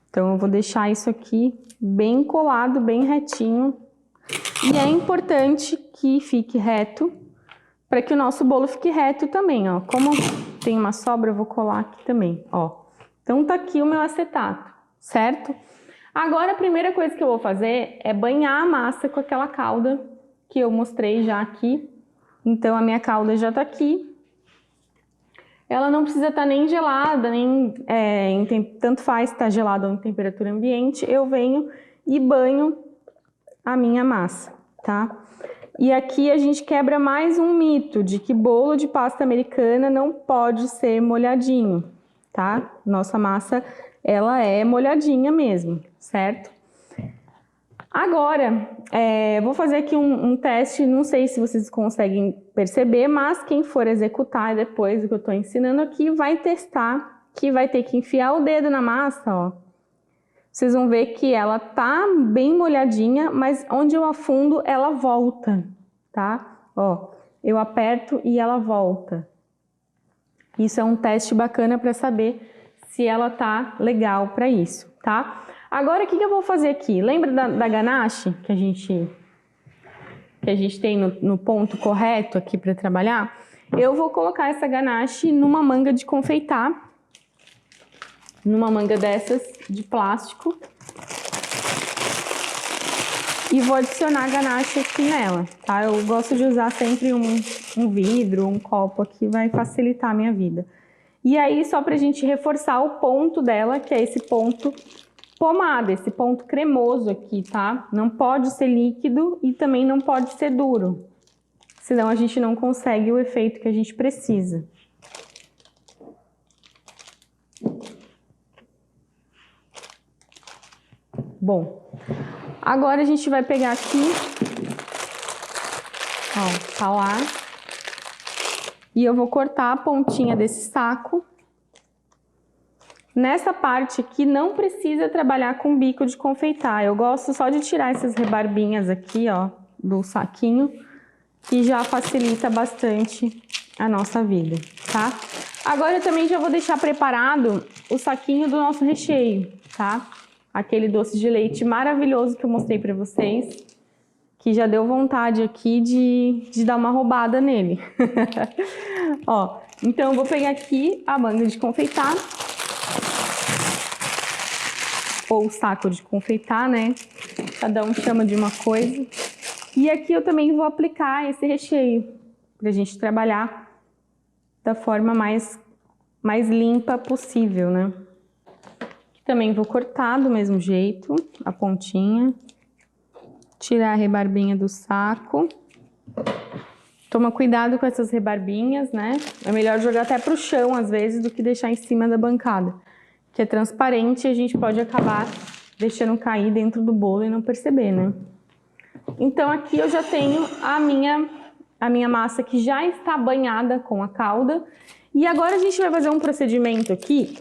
Então eu vou deixar isso aqui bem colado, bem retinho. E é importante que fique reto, para que o nosso bolo fique reto também, ó. Como tem uma sobra, eu vou colar aqui também, ó. Então tá aqui o meu acetato, certo? Agora a primeira coisa que eu vou fazer é banhar a massa com aquela calda que eu mostrei já aqui. Então a minha calda já tá aqui. Ela não precisa estar nem gelada, nem tanto faz estar gelada ou em temperatura ambiente. Eu venho e banho a minha massa, tá? E aqui a gente quebra mais um mito de que bolo de pasta americana não pode ser molhadinho, tá? Nossa massa, ela é molhadinha mesmo, certo? Agora, vou fazer aqui um teste, não sei se vocês conseguem perceber, mas quem for executar depois do que eu estou ensinando aqui vai testar, que vai ter que enfiar o dedo na massa, ó. Vocês vão ver que ela tá bem molhadinha, mas onde eu afundo, ela volta, tá? Ó, eu aperto e ela volta. Isso é um teste bacana para saber se ela tá legal para isso, tá? Agora, o que eu vou fazer aqui? Lembra da ganache que a gente tem no ponto correto aqui para trabalhar? Eu vou colocar essa ganache numa manga de confeitar, numa manga dessas de plástico. e vou adicionar a ganache aqui nela, tá? Eu gosto de usar sempre um vidro, um copo aqui, vai facilitar a minha vida. E aí, só pra gente reforçar o ponto dela, que é esse ponto pomada, esse ponto cremoso aqui, tá? Não pode ser líquido e também não pode ser duro, senão a gente não consegue o efeito que a gente precisa. Bom, agora a gente vai pegar aqui, ó, tá lá, e eu vou cortar a pontinha desse saco. Nessa parte aqui não precisa trabalhar com bico de confeitar, eu gosto só de tirar essas rebarbinhas aqui, ó, do saquinho, que já facilita bastante a nossa vida, tá? Agora eu também já vou deixar preparado o saquinho do nosso recheio, tá? Aquele doce de leite maravilhoso que eu mostrei pra vocês, que já deu vontade aqui de dar uma roubada nele. Ó, então eu vou pegar aqui a manga de confeitar, ou o saco de confeitar, né? Cada um chama de uma coisa. E aqui eu também vou aplicar esse recheio, pra gente trabalhar da forma mais limpa possível, né? Também vou cortar do mesmo jeito, a pontinha. Tirar a rebarbinha do saco. Toma cuidado com essas rebarbinhas, né? É melhor jogar até pro chão, às vezes, do que deixar em cima da bancada. Que é transparente e a gente pode acabar deixando cair dentro do bolo e não perceber, né? Então aqui eu já tenho a minha massa que já está banhada com a calda. E agora a gente vai fazer um procedimento aqui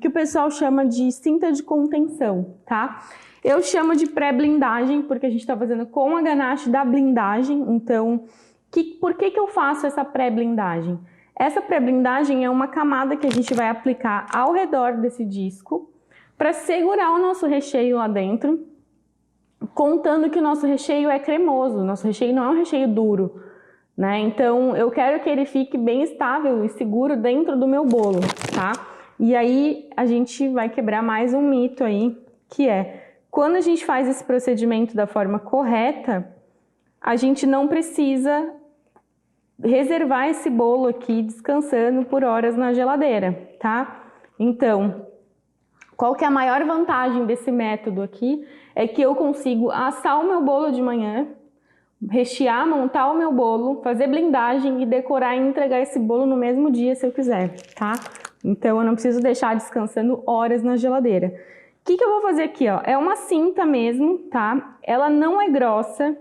que o pessoal chama de cinta de contenção, tá? Eu chamo de pré-blindagem porque a gente está fazendo com a ganache da blindagem. Então, por que eu faço essa pré-blindagem? Essa pré-blindagem é uma camada que a gente vai aplicar ao redor desse disco para segurar o nosso recheio lá dentro, contando que o nosso recheio é cremoso, o nosso recheio não é um recheio duro, né? Então, eu quero que ele fique bem estável e seguro dentro do meu bolo, tá? E aí, a gente vai quebrar mais um mito aí, que é, quando a gente faz esse procedimento da forma correta, a gente não precisa reservar esse bolo aqui descansando por horas na geladeira, tá? Então, qual que é a maior vantagem desse método aqui? É que eu consigo assar o meu bolo de manhã, rechear, montar o meu bolo, fazer blindagem e decorar e entregar esse bolo no mesmo dia se eu quiser, tá? Então eu não preciso deixar descansando horas na geladeira. O que eu vou fazer aqui, ó? É uma cinta mesmo, tá? Ela não é grossa.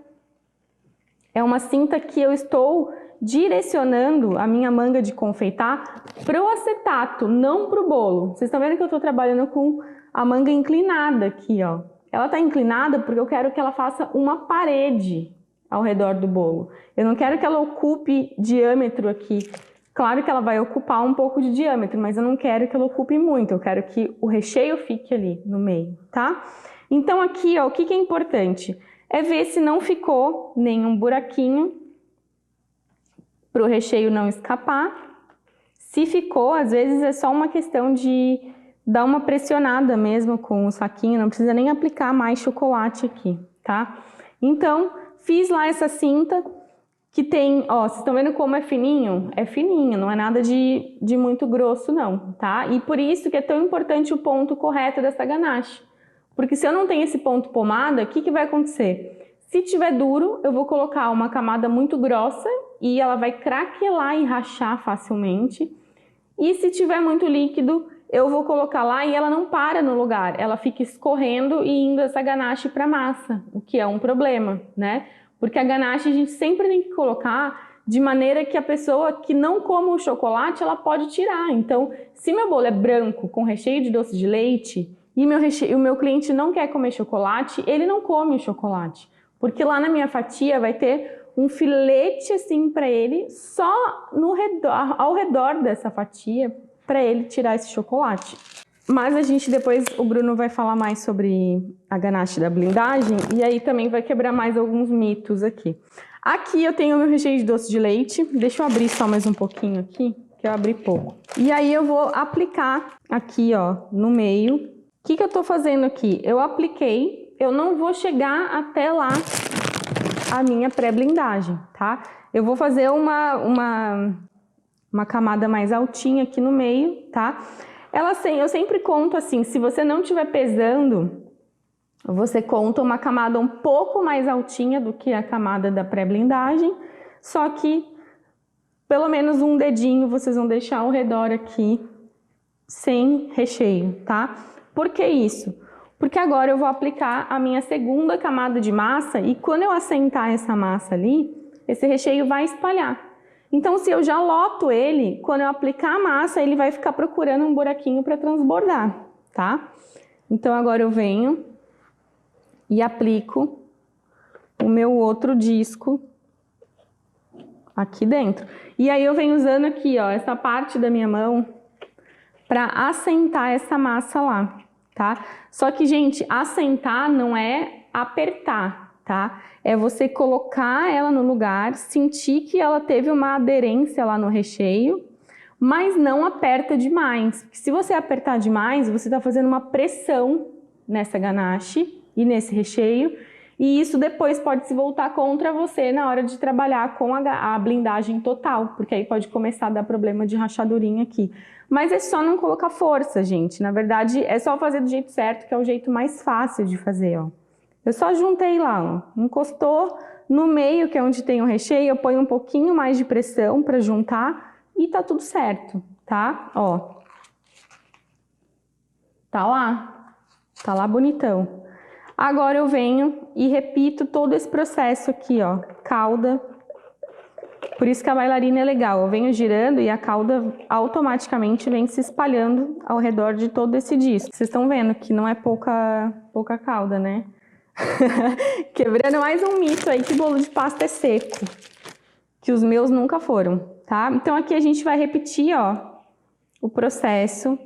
É uma cinta que eu estou direcionando a minha manga de confeitar para o acetato, não para o bolo. Vocês estão vendo que eu estou trabalhando com a manga inclinada aqui, ó. Ela está inclinada porque eu quero que ela faça uma parede ao redor do bolo. Eu não quero que ela ocupe diâmetro aqui. Claro que ela vai ocupar um pouco de diâmetro, mas eu não quero que ela ocupe muito. Eu quero que o recheio fique ali no meio, tá? Então aqui, ó, o que é importante? É ver se não ficou nenhum buraquinho para o recheio não escapar. Se ficou, às vezes é só uma questão de dar uma pressionada mesmo com o saquinho, não precisa nem aplicar mais chocolate aqui, tá? Então, fiz lá essa cinta que tem, ó, vocês estão vendo como é fininho? É fininho, não é nada de muito grosso não, tá? E por isso que é tão importante o ponto correto dessa ganache. Porque se eu não tenho esse ponto pomada, o que vai acontecer? Se tiver duro, eu vou colocar uma camada muito grossa e ela vai craquelar e rachar facilmente. E se tiver muito líquido, eu vou colocar lá e ela não para no lugar. Ela fica escorrendo e indo essa ganache para a massa, o que é um problema, né? Porque a ganache a gente sempre tem que colocar de maneira que a pessoa que não come o chocolate, ela pode tirar. Então, se meu bolo é branco com recheio de doce de leite e o meu cliente não quer comer chocolate, ele não come o chocolate. Porque lá na minha fatia vai ter um filete assim para ele, só ao redor dessa fatia, para ele tirar esse chocolate. Mas a gente depois, o Bruno vai falar mais sobre a ganache da blindagem e aí também vai quebrar mais alguns mitos aqui. Aqui eu tenho o meu recheio de doce de leite, deixa eu abrir só mais um pouquinho aqui, que eu abri pouco. E aí eu vou aplicar aqui, ó, no meio. O que eu tô fazendo aqui? Eu apliquei eu não vou chegar até lá a minha pré-blindagem, tá? Eu vou fazer uma camada mais altinha aqui no meio, tá? Eu sempre conto assim, se você não estiver pesando, você conta uma camada um pouco mais altinha do que a camada da pré-blindagem, só que pelo menos um dedinho vocês vão deixar ao redor aqui sem recheio, tá? Por que isso? Porque agora eu vou aplicar a minha segunda camada de massa e quando eu assentar essa massa ali, esse recheio vai espalhar. Então, se eu já loto ele, quando eu aplicar a massa, ele vai ficar procurando um buraquinho para transbordar, tá? Então, agora eu venho e aplico o meu outro disco aqui dentro. E aí eu venho usando aqui, ó, essa parte da minha mão para assentar essa massa lá, tá? Só que, gente, assentar não é apertar, tá? É você colocar ela no lugar, sentir que ela teve uma aderência lá no recheio, mas não aperta demais. Porque se você apertar demais, você está fazendo uma pressão nessa ganache e nesse recheio, e isso depois pode se voltar contra você na hora de trabalhar com a blindagem total, porque aí pode começar a dar problema de rachadurinha aqui. Mas é só não colocar força, gente. Na verdade, é só fazer do jeito certo, que é o jeito mais fácil de fazer, ó. Eu só juntei lá, ó, encostou no meio, que é onde tem o recheio, eu ponho um pouquinho mais de pressão para juntar e tá tudo certo, tá? Ó, tá lá bonitão. Agora eu venho e repito todo esse processo aqui, ó, cauda. Por isso que a bailarina é legal, eu venho girando e a cauda automaticamente vem se espalhando ao redor de todo esse disco. Vocês estão vendo que não é pouca cauda, né? Quebrando mais um mito aí que bolo de pasta é seco, que os meus nunca foram, tá? Então aqui a gente vai repetir, ó, o processo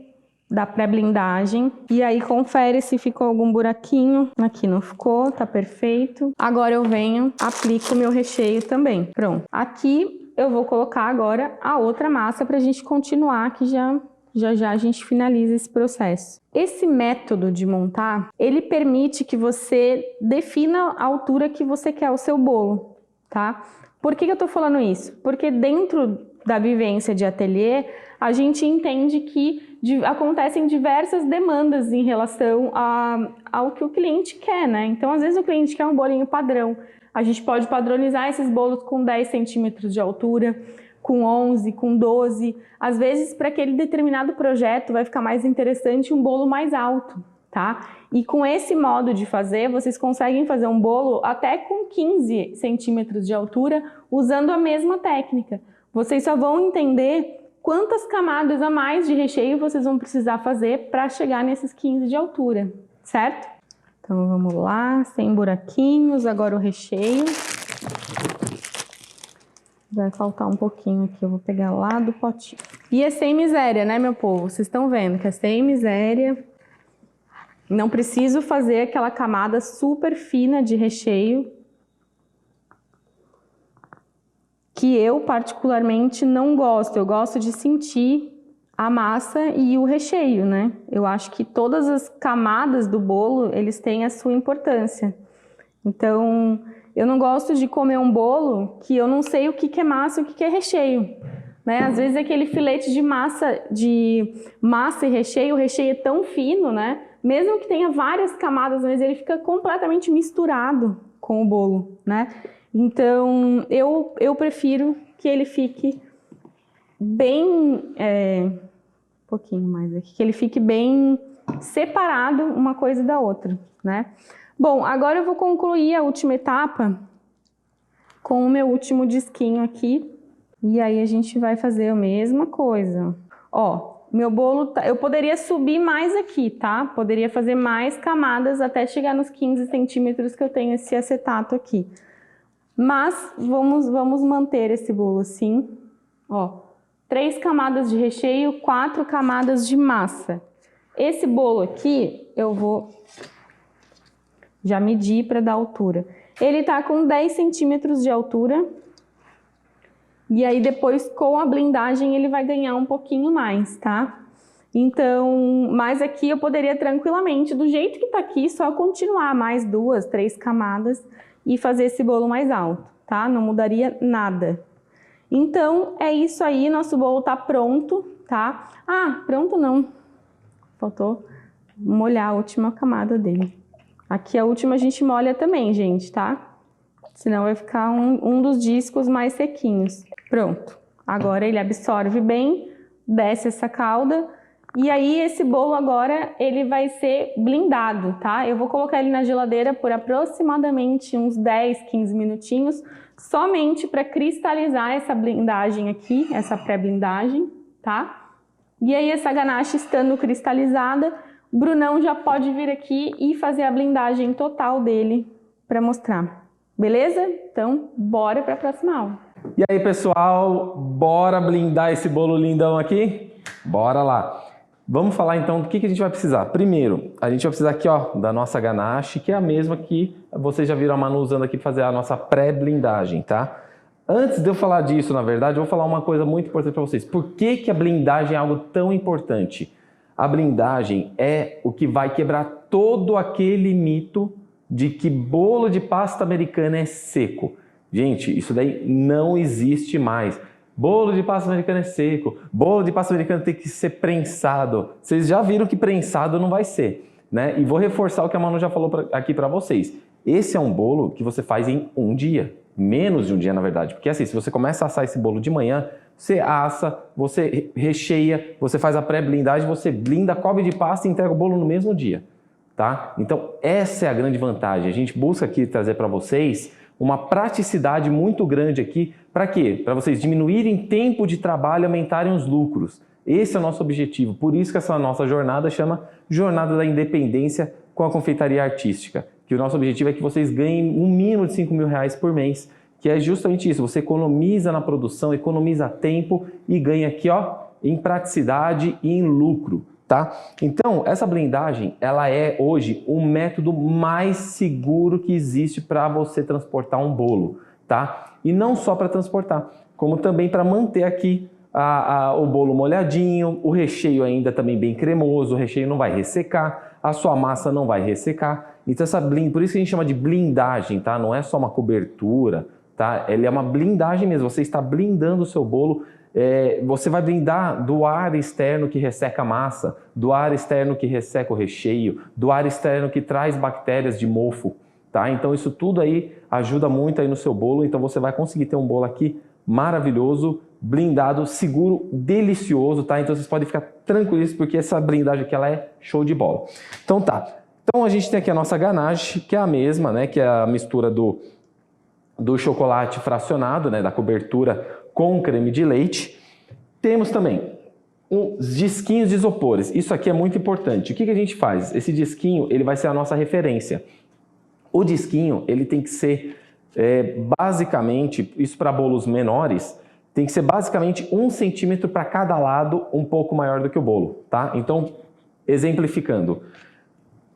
da pré-blindagem e aí confere se ficou algum buraquinho. Aqui não ficou, tá perfeito. Agora eu venho, aplico o meu recheio também. Pronto. Aqui eu vou colocar agora a outra massa pra gente continuar, que já a gente finaliza esse processo. Esse método de montar, ele permite que você defina a altura que você quer o seu bolo, tá? Por que eu tô falando isso? Porque dentro da vivência de ateliê, a gente entende que acontecem diversas demandas em relação ao que o cliente quer, né? Então, às vezes o cliente quer um bolinho padrão. A gente pode padronizar esses bolos com 10 centímetros de altura, com 11, com 12. Às vezes, para aquele determinado projeto, vai ficar mais interessante um bolo mais alto, tá? E com esse modo de fazer, vocês conseguem fazer um bolo até com 15 centímetros de altura, usando a mesma técnica. Vocês só vão entender quantas camadas a mais de recheio vocês vão precisar fazer para chegar nesses 15 de altura, certo? Então, vamos lá, sem buraquinhos, agora o recheio. Vai faltar um pouquinho aqui, eu vou pegar lá do potinho. E é sem miséria, né, meu povo? Vocês estão vendo que é sem miséria. Não preciso fazer aquela camada super fina de recheio, que eu particularmente não gosto. Eu gosto de sentir a massa e o recheio, né? Eu acho que todas as camadas do bolo, eles têm a sua importância. Então, eu não gosto de comer um bolo que eu não sei o que é massa e o que é recheio, né? Às vezes aquele filete de massa e recheio, o recheio é tão fino, né? Mesmo que tenha várias camadas, mas ele fica completamente misturado com o bolo, né? Então, eu prefiro que ele fique bem, um pouquinho mais aqui, que ele fique bem separado uma coisa da outra, né? Bom, agora eu vou concluir a última etapa com o meu último disquinho aqui. E aí a gente vai fazer a mesma coisa. Ó, meu bolo, eu poderia subir mais aqui, tá? Poderia fazer mais camadas até chegar nos 15 centímetros que eu tenho esse acetato aqui. Mas vamos manter esse bolo assim, ó. 3 camadas de recheio, 4 camadas de massa. Esse bolo aqui, eu vou já medir para dar altura. Ele tá com 10 centímetros de altura. E aí depois, com a blindagem, ele vai ganhar um pouquinho mais, tá? Então, mas aqui eu poderia tranquilamente, do jeito que tá aqui, só continuar mais 2, 3 camadas e fazer esse bolo mais alto, tá? Não mudaria nada. Então, é isso aí, nosso bolo tá pronto, tá? Ah, pronto não. Faltou molhar a última camada dele. Aqui a última a gente molha também, gente, tá? Senão vai ficar um dos discos mais sequinhos. Pronto. Agora ele absorve bem, desce essa calda. E aí esse bolo agora ele vai ser blindado, tá? Eu vou colocar ele na geladeira por aproximadamente uns 10, 15 minutinhos, somente para cristalizar essa blindagem aqui, essa pré-blindagem, tá? E aí essa ganache estando cristalizada, o Brunão já pode vir aqui e fazer a blindagem total dele para mostrar. Beleza? Então, bora para a próxima aula. E aí, pessoal, bora blindar esse bolo lindão aqui? Bora lá! Vamos falar então do que a gente vai precisar. Primeiro, a gente vai precisar aqui, ó, da nossa ganache, que é a mesma que vocês já viram a Manu usando aqui para fazer a nossa pré-blindagem, tá? Antes de eu falar disso, na verdade, eu vou falar uma coisa muito importante para vocês. Por que a blindagem é algo tão importante? A blindagem é o que vai quebrar todo aquele mito de que bolo de pasta americana é seco. Gente, isso daí não existe mais. Bolo de pasta americana é seco, bolo de pasta americana tem que ser prensado. Vocês já viram que prensado não vai ser, né? E vou reforçar o que a Manu já falou aqui para vocês. Esse é um bolo que você faz em um dia, menos de um dia na verdade. Porque assim, se você começa a assar esse bolo de manhã, você assa, você recheia, você faz a pré-blindagem, você blinda, cobre de pasta e entrega o bolo no mesmo dia, tá? Então essa é a grande vantagem. A gente busca aqui trazer para vocês uma praticidade muito grande aqui. Para quê? Para vocês diminuírem tempo de trabalho e aumentarem os lucros. Esse é o nosso objetivo. Por isso que essa nossa jornada chama Jornada da Independência com a Confeitaria Artística. Que o nosso objetivo é que vocês ganhem um mínimo de R$5.000 por mês. Que é justamente isso. Você economiza na produção, economiza tempo e ganha aqui, ó, em praticidade e em lucro. Tá? Então, essa blindagem, ela é hoje o método mais seguro que existe para você transportar um bolo, tá? E não só para transportar, como também para manter aqui o bolo molhadinho, o recheio ainda também bem cremoso, o recheio não vai ressecar, a sua massa não vai ressecar. Então, por isso que a gente chama de blindagem, tá? Não é só uma cobertura, tá? Ela é uma blindagem mesmo, você está blindando o seu bolo. Você vai blindar do ar externo que resseca a massa, do ar externo que resseca o recheio, do ar externo que traz bactérias de mofo, tá? Então isso tudo aí ajuda muito aí no seu bolo, então você vai conseguir ter um bolo aqui maravilhoso, blindado, seguro, delicioso, tá? Então vocês podem ficar tranquilos porque essa blindagem aqui ela é show de bola. Então tá, então a gente tem aqui a nossa ganache, que é a mesma, né? Que é a mistura do chocolate fracionado, né? Da cobertura com creme de leite. Temos também uns disquinhos de isopores. Isso aqui é muito importante. O que a gente faz? Esse disquinho ele vai ser a nossa referência. O disquinho ele tem que ser basicamente, isso para bolos menores, tem que ser basicamente 1 centímetro para cada lado, um pouco maior do que o bolo, tá? Então, exemplificando,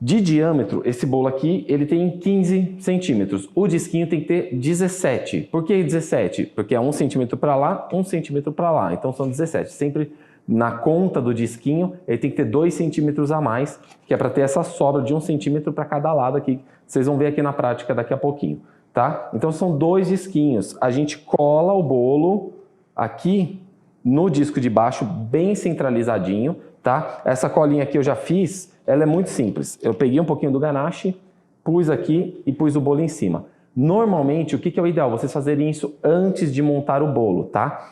de diâmetro, esse bolo aqui, ele tem 15 centímetros. O disquinho tem que ter 17. Por que 17? Porque é 1 centímetro para lá, 1 centímetro para lá. Então são 17. Sempre na conta do disquinho, ele tem que ter 2 centímetros a mais, que é para ter essa sobra de 1 centímetro para cada lado aqui. Vocês vão ver aqui na prática daqui a pouquinho, tá? Então são 2 disquinhos. A gente cola o bolo aqui no disco de baixo, bem centralizadinho, tá? Essa colinha aqui eu já fiz. Ela é muito simples. Eu peguei um pouquinho do ganache, pus aqui e pus o bolo em cima. Normalmente, o que é o ideal? Vocês fazerem isso antes de montar o bolo, tá?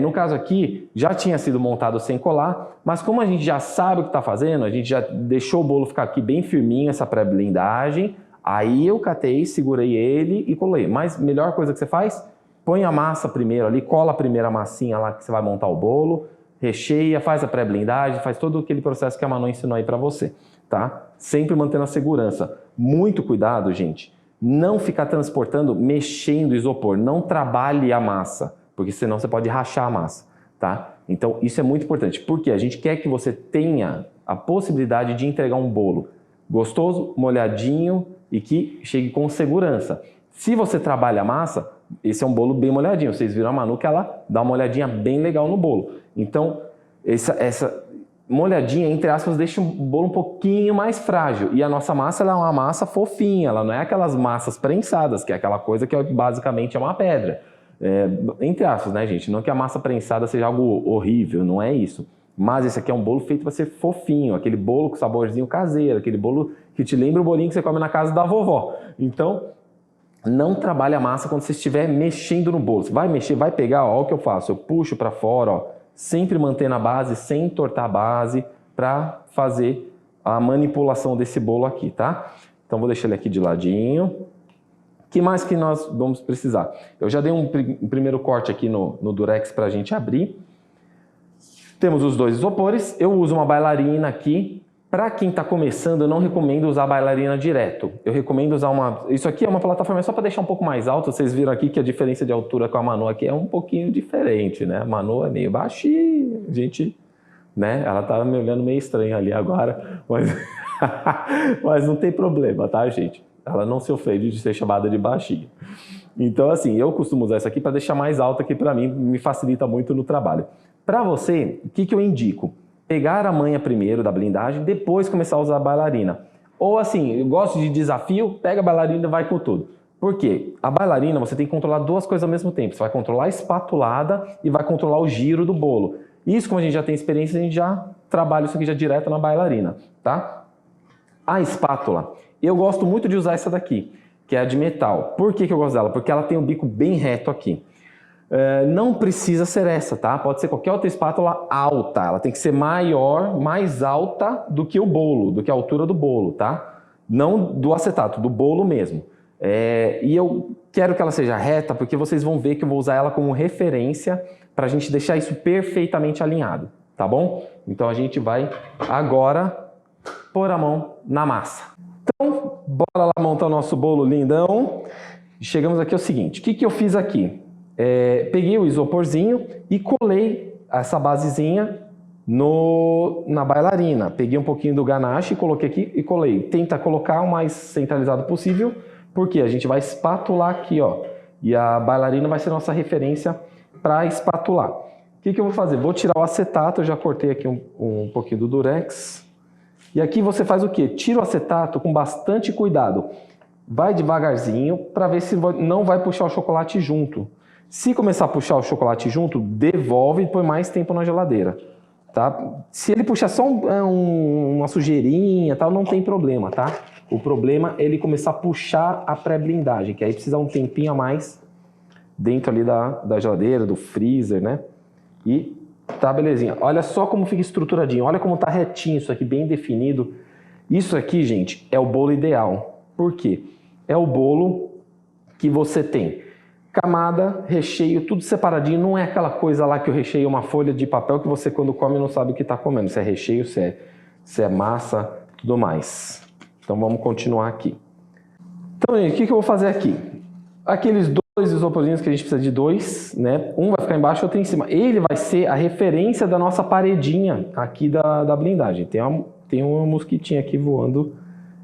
No caso aqui, já tinha sido montado sem colar, mas como a gente já sabe o que está fazendo, a gente já deixou o bolo ficar aqui bem firminho, essa pré-blindagem, aí eu catei, segurei ele e colei. Mas melhor coisa que você faz, põe a massa primeiro ali, cola a primeira massinha lá que você vai montar o bolo, recheia, faz a pré-blindagem, faz todo aquele processo que a Manu ensinou aí para você, tá? Sempre mantendo a segurança. Muito cuidado, gente. Não ficar transportando, mexendo o isopor. Não trabalhe a massa, porque senão você pode rachar a massa, tá? Então, isso é muito importante, porque a gente quer que você tenha a possibilidade de entregar um bolo gostoso, molhadinho e que chegue com segurança. Se você trabalha a massa, esse é um bolo bem molhadinho. Vocês viram a Manu que ela dá uma olhadinha bem legal no bolo. Então, molhadinha, entre aspas, deixa o bolo um pouquinho mais frágil. E a nossa massa, ela é uma massa fofinha, ela não é aquelas massas prensadas, que é aquela coisa que basicamente é uma pedra. Entre aspas, né, gente? Não que a massa prensada seja algo horrível, não é isso. Mas esse aqui é um bolo feito para ser fofinho, aquele bolo com saborzinho caseiro, aquele bolo que te lembra o bolinho que você come na casa da vovó. Então, não trabalhe a massa quando você estiver mexendo no bolo. Você vai mexer, vai pegar, ó, o que eu faço, eu puxo para fora, ó, sempre mantendo a base, sem entortar a base, para fazer a manipulação desse bolo aqui, tá? Então, vou deixar ele aqui de ladinho. O que mais que nós vamos precisar? Eu já dei um primeiro corte aqui no Durex para a gente abrir. Temos os dois isopores. Eu uso uma bailarina aqui. Para quem está começando, eu não recomendo usar a bailarina direto. Eu recomendo usar uma... Isso aqui é uma plataforma só para deixar um pouco mais alto. Vocês viram aqui que a diferença de altura com a Manu aqui é um pouquinho diferente, né? A Manu é meio baixinha, gente... Né? Ela tá me olhando meio estranho ali agora, mas... mas não tem problema, tá, gente? Ela não se ofende de ser chamada de baixinha. Então, assim, eu costumo usar essa aqui para deixar mais alta, que para mim me facilita muito no trabalho. Para você, o que eu indico? Pegar a manha primeiro da blindagem, depois começar a usar a bailarina. Ou assim, eu gosto de desafio, pega a bailarina e vai com tudo. Por quê? A bailarina você tem que controlar duas coisas ao mesmo tempo. Você vai controlar a espatulada e vai controlar o giro do bolo. Isso, como a gente já tem experiência, a gente já trabalha isso aqui já direto na bailarina, tá? A espátula, eu gosto muito de usar essa daqui, que é a de metal. Por que eu gosto dela? Porque ela tem o bico bem reto aqui. Não precisa ser essa, tá? Pode ser qualquer outra espátula alta. Ela tem que ser maior, mais alta do que o bolo, do que a altura do bolo, tá? Não do acetato, do bolo mesmo. E eu quero que ela seja reta, porque vocês vão ver que eu vou usar ela como referência para a gente deixar isso perfeitamente alinhado, tá bom? Então a gente vai agora pôr a mão na massa. Então, bora lá montar o nosso bolo lindão. Chegamos aqui ao seguinte, o que eu fiz aqui? Peguei o isoporzinho e colei essa basezinha na bailarina. Peguei um pouquinho do ganache, coloquei aqui e colei. Tenta colocar o mais centralizado possível, porque a gente vai espatular aqui, ó. E a bailarina vai ser nossa referência para espatular. O que eu vou fazer? Vou tirar o acetato, eu já cortei aqui um pouquinho do Durex. E aqui você faz o quê? Tira o acetato com bastante cuidado. Vai devagarzinho para ver se não vai puxar o chocolate junto. Se começar a puxar o chocolate junto, devolve e põe mais tempo na geladeira, tá? Se ele puxar só uma sujeirinha, tal, não tem problema, tá? O problema é ele começar a puxar a pré-blindagem, que aí precisa um tempinho a mais dentro ali da geladeira, do freezer, né? E tá belezinha. Olha só como fica estruturadinho, olha como tá retinho isso aqui, bem definido. Isso aqui, gente, é o bolo ideal. Por quê? É o bolo que você tem camada, recheio, tudo separadinho. Não é aquela coisa lá que o recheio é uma folha de papel que você quando come não sabe o que está comendo. Se é recheio, se é massa, tudo mais. Então vamos continuar aqui. Então, gente, o que eu vou fazer aqui? Aqueles dois isoporzinhos que a gente precisa de dois, né? Um vai ficar embaixo e outro em cima. Ele vai ser a referência da nossa paredinha aqui da blindagem. Tem uma mosquitinha aqui voando,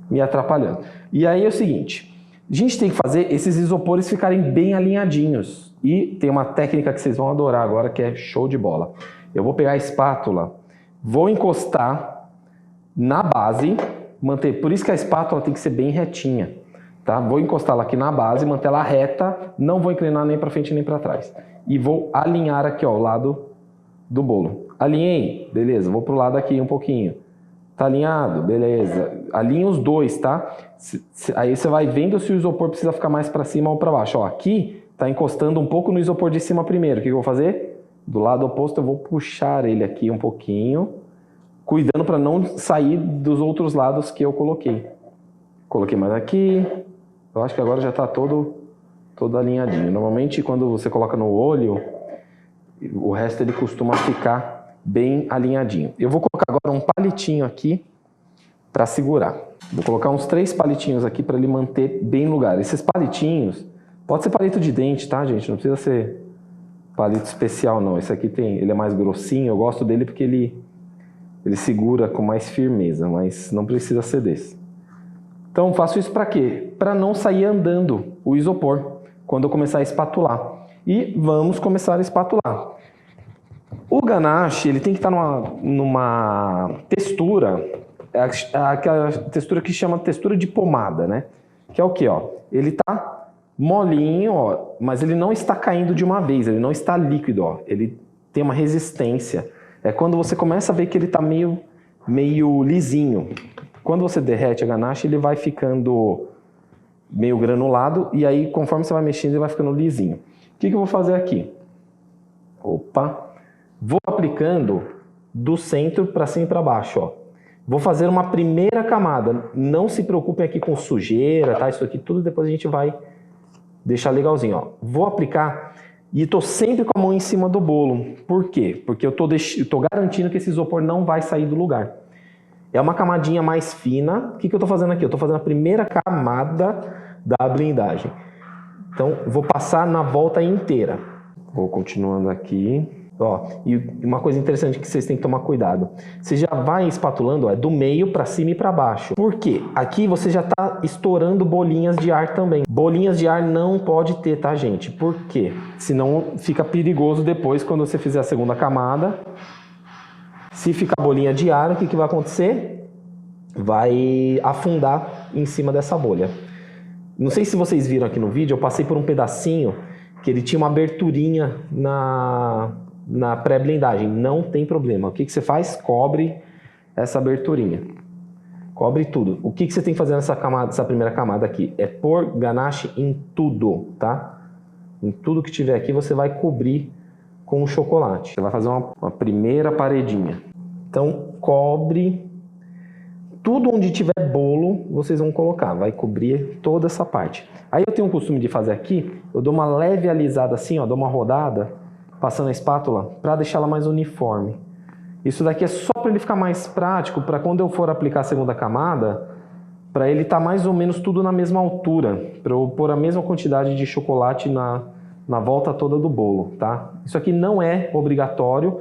me atrapalhando. E aí é o seguinte... A gente tem que fazer esses isopores ficarem bem alinhadinhos. E tem uma técnica que vocês vão adorar agora, que é show de bola. Eu vou pegar a espátula, vou encostar na base, manter... Por isso que a espátula tem que ser bem retinha, tá? Vou encostar ela aqui na base, manter ela reta, não vou inclinar nem para frente nem para trás. E vou alinhar aqui, ó, o lado do bolo. Alinhei? Beleza, vou pro lado aqui um pouquinho. Tá alinhado? Beleza. Alinha os dois, tá? Aí você vai vendo se o isopor precisa ficar mais para cima ou para baixo. Ó, aqui tá encostando um pouco no isopor de cima primeiro. O que eu vou fazer? Do lado oposto eu vou puxar ele aqui um pouquinho, cuidando para não sair dos outros lados que eu coloquei. Coloquei mais aqui. Eu acho que agora já tá todo alinhadinho. Normalmente quando você coloca no olho, o resto ele costuma ficar bem alinhadinho. Eu vou colocar agora um palitinho aqui para segurar. Vou colocar uns 3 palitinhos aqui para ele manter bem no lugar. Esses palitinhos, pode ser palito de dente, tá, gente? Não precisa ser palito especial, não. Esse aqui ele é mais grossinho, eu gosto dele porque ele segura com mais firmeza, mas não precisa ser desse. Então, faço isso para quê? Para não sair andando o isopor quando eu começar a espatular. E vamos começar a espatular. O ganache, ele tem que estar numa textura, aquela textura que chama textura de pomada, né? Que é o quê, ó? Ele tá molinho, ó, mas ele não está caindo de uma vez, ele não está líquido, ó. Ele tem uma resistência. É quando você começa a ver que ele tá meio lisinho. Quando você derrete a ganache, ele vai ficando meio granulado e aí, conforme você vai mexendo, ele vai ficando lisinho. O que eu vou fazer aqui? Opa! Vou aplicando do centro para cima e para baixo, ó. Vou fazer uma primeira camada. Não se preocupem aqui com sujeira, tá? Isso aqui tudo depois a gente vai deixar legalzinho, ó. Vou aplicar e tô sempre com a mão em cima do bolo. Por quê? Porque eu tô garantindo que esse isopor não vai sair do lugar. É uma camadinha mais fina. O que eu tô fazendo aqui? Eu tô fazendo a primeira camada da blindagem. Então, vou passar na volta inteira. Vou continuando aqui. Ó, e uma coisa interessante que vocês têm que tomar cuidado. Você já vai espatulando, ó, do meio para cima e para baixo. Por quê? Aqui você já está estourando bolinhas de ar também. Bolinhas de ar não pode ter, tá, gente? Por quê? Senão fica perigoso depois quando você fizer a segunda camada. Se ficar bolinha de ar, o que vai acontecer? Vai afundar em cima dessa bolha. Não sei se vocês viram aqui no vídeo, eu passei por um pedacinho que ele tinha uma aberturinha na pré-blindagem. Não tem problema. O que você faz? Cobre essa aberturinha. Cobre tudo. O que você tem que fazer nessa primeira camada aqui? É pôr ganache em tudo, tá? Em tudo que tiver aqui você vai cobrir com o chocolate. Você vai fazer uma primeira paredinha. Então, cobre tudo onde tiver bolo, vocês vão colocar. Vai cobrir toda essa parte. Aí eu tenho o costume de fazer aqui, eu dou uma leve alisada assim, ó, dou uma rodada, passando a espátula, para deixar ela mais uniforme. Isso daqui é só para ele ficar mais prático, para quando eu for aplicar a segunda camada, para ele estar mais ou menos tudo na mesma altura, para eu pôr a mesma quantidade de chocolate na volta toda do bolo, tá? Isso aqui não é obrigatório,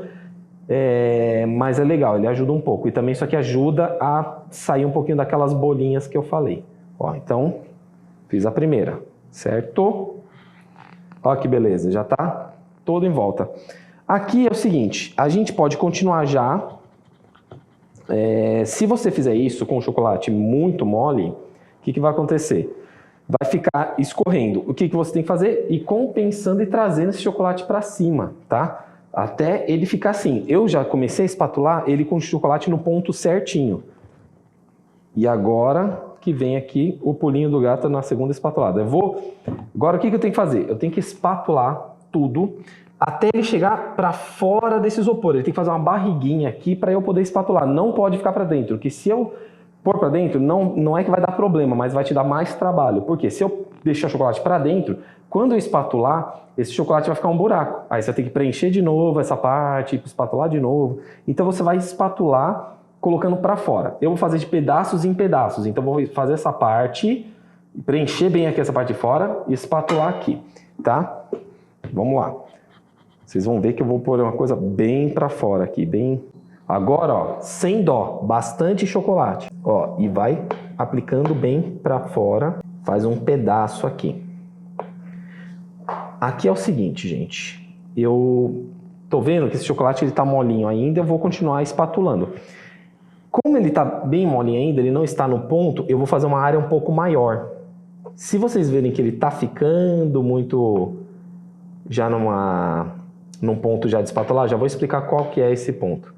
mas é legal, ele ajuda um pouco. E também isso aqui ajuda a sair um pouquinho daquelas bolinhas que eu falei. Ó, então, fiz a primeira, certo? Ó que beleza, já tá todo em volta. Aqui é o seguinte, a gente pode continuar já. Se você fizer isso com o chocolate muito mole, o que vai acontecer? Vai ficar escorrendo. O que você tem que fazer? Ir compensando e trazendo esse chocolate para cima, tá? Até ele ficar assim. Eu já comecei a espatular ele com o chocolate no ponto certinho. E agora que vem aqui o pulinho do gato na segunda espatulada. Agora o que eu tenho que fazer? Eu tenho que espatular tudo até ele chegar para fora desse isopor. Ele tem que fazer uma barriguinha aqui para eu poder espatular. Não pode ficar para dentro, porque se eu pôr para dentro, não é que vai dar problema, mas vai te dar mais trabalho. Porque se eu deixar o chocolate para dentro, quando eu espatular, esse chocolate vai ficar um buraco. Aí você tem que preencher de novo essa parte, espatular de novo. Então você vai espatular colocando para fora. Eu vou fazer de pedaços em pedaços. Então vou fazer essa parte, preencher bem aqui essa parte de fora e espatular aqui, tá? Vamos lá. Vocês vão ver que eu vou pôr uma coisa bem para fora aqui, bem... Agora, ó, sem dó, bastante chocolate. Ó, e vai aplicando bem para fora, faz um pedaço aqui. Aqui é o seguinte, gente. Eu tô vendo que esse chocolate ele tá molinho ainda, eu vou continuar espatulando. Como ele tá bem molinho ainda, ele não está no ponto, eu vou fazer uma área um pouco maior. Se vocês verem que ele tá ficando muito já num ponto já de espatular, já vou explicar qual que é esse ponto.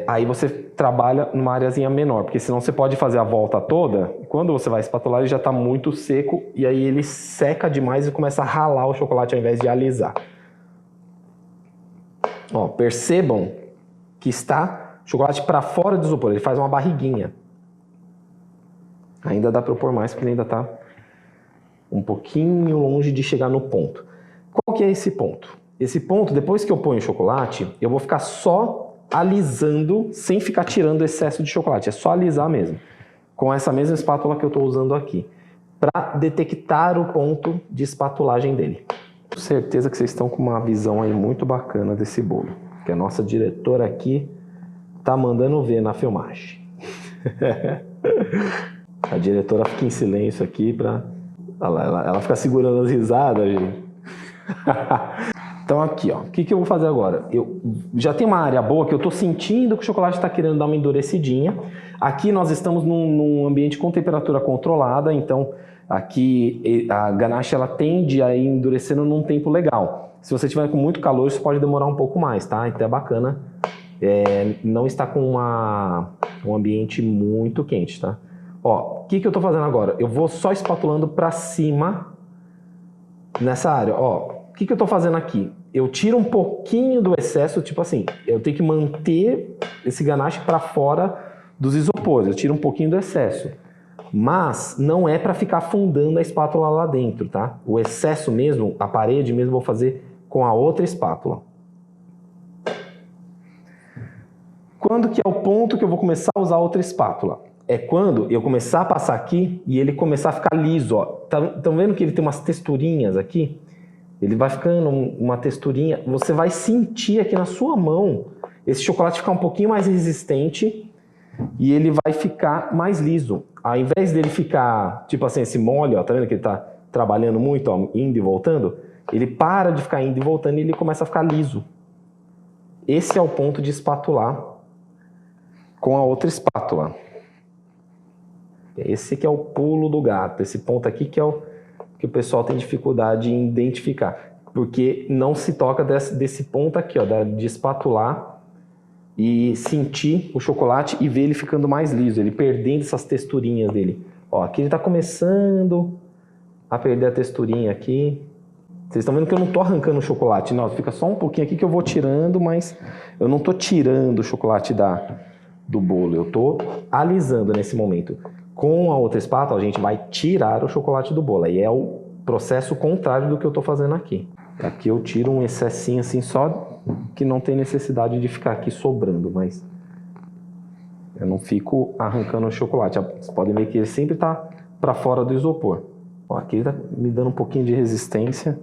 Aí você trabalha numa areazinha menor, porque senão você pode fazer a volta toda, e quando você vai espatular ele já está muito seco, e aí ele seca demais e começa a ralar o chocolate ao invés de alisar. Ó, percebam que está chocolate para fora do isopor, ele faz uma barriguinha. Ainda dá para eu pôr mais, porque ele ainda está um pouquinho longe de chegar no ponto. Qual que é esse ponto? Esse ponto, depois que eu ponho o chocolate, eu vou ficar só alisando, sem ficar tirando o excesso de chocolate. É só alisar mesmo. Com essa mesma espátula que eu estou usando aqui. Para detectar o ponto de espatulagem dele. Com certeza que vocês estão com uma visão aí muito bacana desse bolo. Que a nossa diretora aqui tá mandando ver na filmagem. A diretora fica em silêncio aqui para... Ela fica segurando as risadas, gente. Então aqui, ó, o que eu vou fazer agora? Eu já tenho uma área boa que eu estou sentindo que o chocolate está querendo dar uma endurecidinha. Aqui nós estamos num ambiente com temperatura controlada, então aqui a ganache ela tende a ir endurecendo num tempo legal. Se você tiver com muito calor, isso pode demorar um pouco mais, tá? Então é bacana não estar com um ambiente muito quente, tá? Ó, o que eu estou fazendo agora? Eu vou só espatulando para cima nessa área, ó. O que eu estou fazendo aqui? Eu tiro um pouquinho do excesso, tipo assim, eu tenho que manter esse ganache para fora dos isopores, eu tiro um pouquinho do excesso. Mas não é para ficar afundando a espátula lá dentro, tá? O excesso mesmo, a parede mesmo, vou fazer com a outra espátula. Quando que é o ponto que eu vou começar a usar outra espátula? É quando eu começar a passar aqui e ele começar a ficar liso, ó. Estão vendo que ele tem umas texturinhas aqui? Ele vai ficando uma texturinha, você vai sentir aqui na sua mão esse chocolate ficar um pouquinho mais resistente e ele vai ficar mais liso. Ao invés dele ficar, tipo assim, esse mole, ó, tá vendo que ele tá trabalhando muito, ó, indo e voltando? Ele para de ficar indo e voltando e ele começa a ficar liso. Esse é o ponto de espatular com a outra espátula. Esse que é o pulo do gato, esse ponto aqui que é o que o pessoal tem dificuldade em identificar, porque não se toca desse ponto aqui, ó, de espatular e sentir o chocolate e ver ele ficando mais liso, ele perdendo essas texturinhas dele. Ó, aqui ele está começando a perder a texturinha aqui. Vocês estão vendo que eu não estou arrancando o chocolate, não, fica só um pouquinho aqui que eu vou tirando, mas eu não estou tirando o chocolate do bolo, eu estou alisando nesse momento. Com a outra espátula, a gente vai tirar o chocolate do bolo. Aí é o processo contrário do que eu estou fazendo aqui. Aqui eu tiro um excessinho assim, só que não tem necessidade de ficar aqui sobrando, mas eu não fico arrancando o chocolate. Vocês podem ver que ele sempre está para fora do isopor. Ó, aqui ele está me dando um pouquinho de resistência.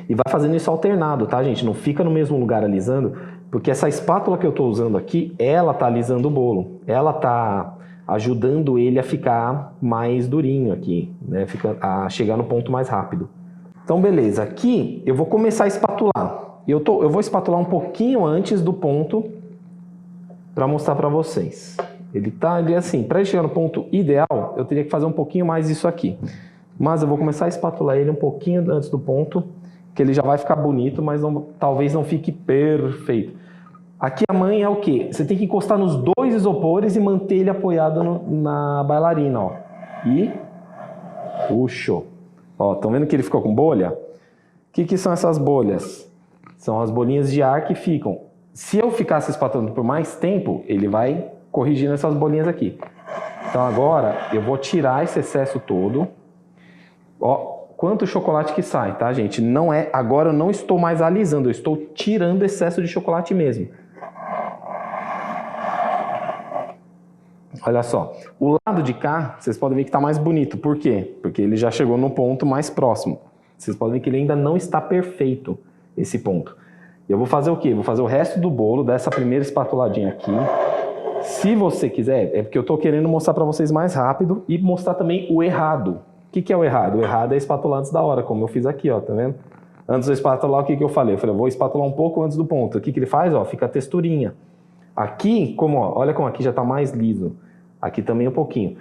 E vai fazendo isso alternado, tá, gente? Não fica no mesmo lugar alisando, porque essa espátula que eu estou usando aqui, ela está alisando o bolo. Ela está ajudando ele a ficar mais durinho aqui, né? A chegar no ponto mais rápido. Então, beleza. Aqui eu vou começar a espatular. Eu vou espatular um pouquinho antes do ponto para mostrar para vocês. Ele tá ali assim, para ele chegar no ponto ideal, eu teria que fazer um pouquinho mais isso aqui. Mas eu vou começar a espatular ele um pouquinho antes do ponto, que ele já vai ficar bonito, mas talvez não fique perfeito. Aqui a manha é o quê? Você tem que encostar nos dois isopores e manter ele apoiado na bailarina, ó. E puxou. Ó, estão vendo que ele ficou com bolha? O que são essas bolhas? São as bolinhas de ar que ficam. Se eu ficasse espatulando por mais tempo, ele vai corrigindo essas bolinhas aqui. Então agora eu vou tirar esse excesso todo. Ó, quanto chocolate que sai, tá, gente? Não é, agora eu não estou mais alisando, eu estou tirando excesso de chocolate mesmo. Olha só, o lado de cá, vocês podem ver que está mais bonito. Por quê? Porque ele já chegou no ponto mais próximo. Vocês podem ver que ele ainda não está perfeito, esse ponto. Eu vou fazer o quê? Vou fazer o resto do bolo, dessa primeira espatuladinha aqui. Se você quiser, é porque eu estou querendo mostrar para vocês mais rápido e mostrar também o errado. O que é o errado? O errado é espatular antes da hora, como eu fiz aqui, ó, tá vendo? Antes de eu espatular, o que eu falei? Eu falei, eu vou espatular um pouco antes do ponto. O que ele faz? Ó, fica a texturinha. Aqui, olha como aqui já está mais liso. Aqui também um pouquinho.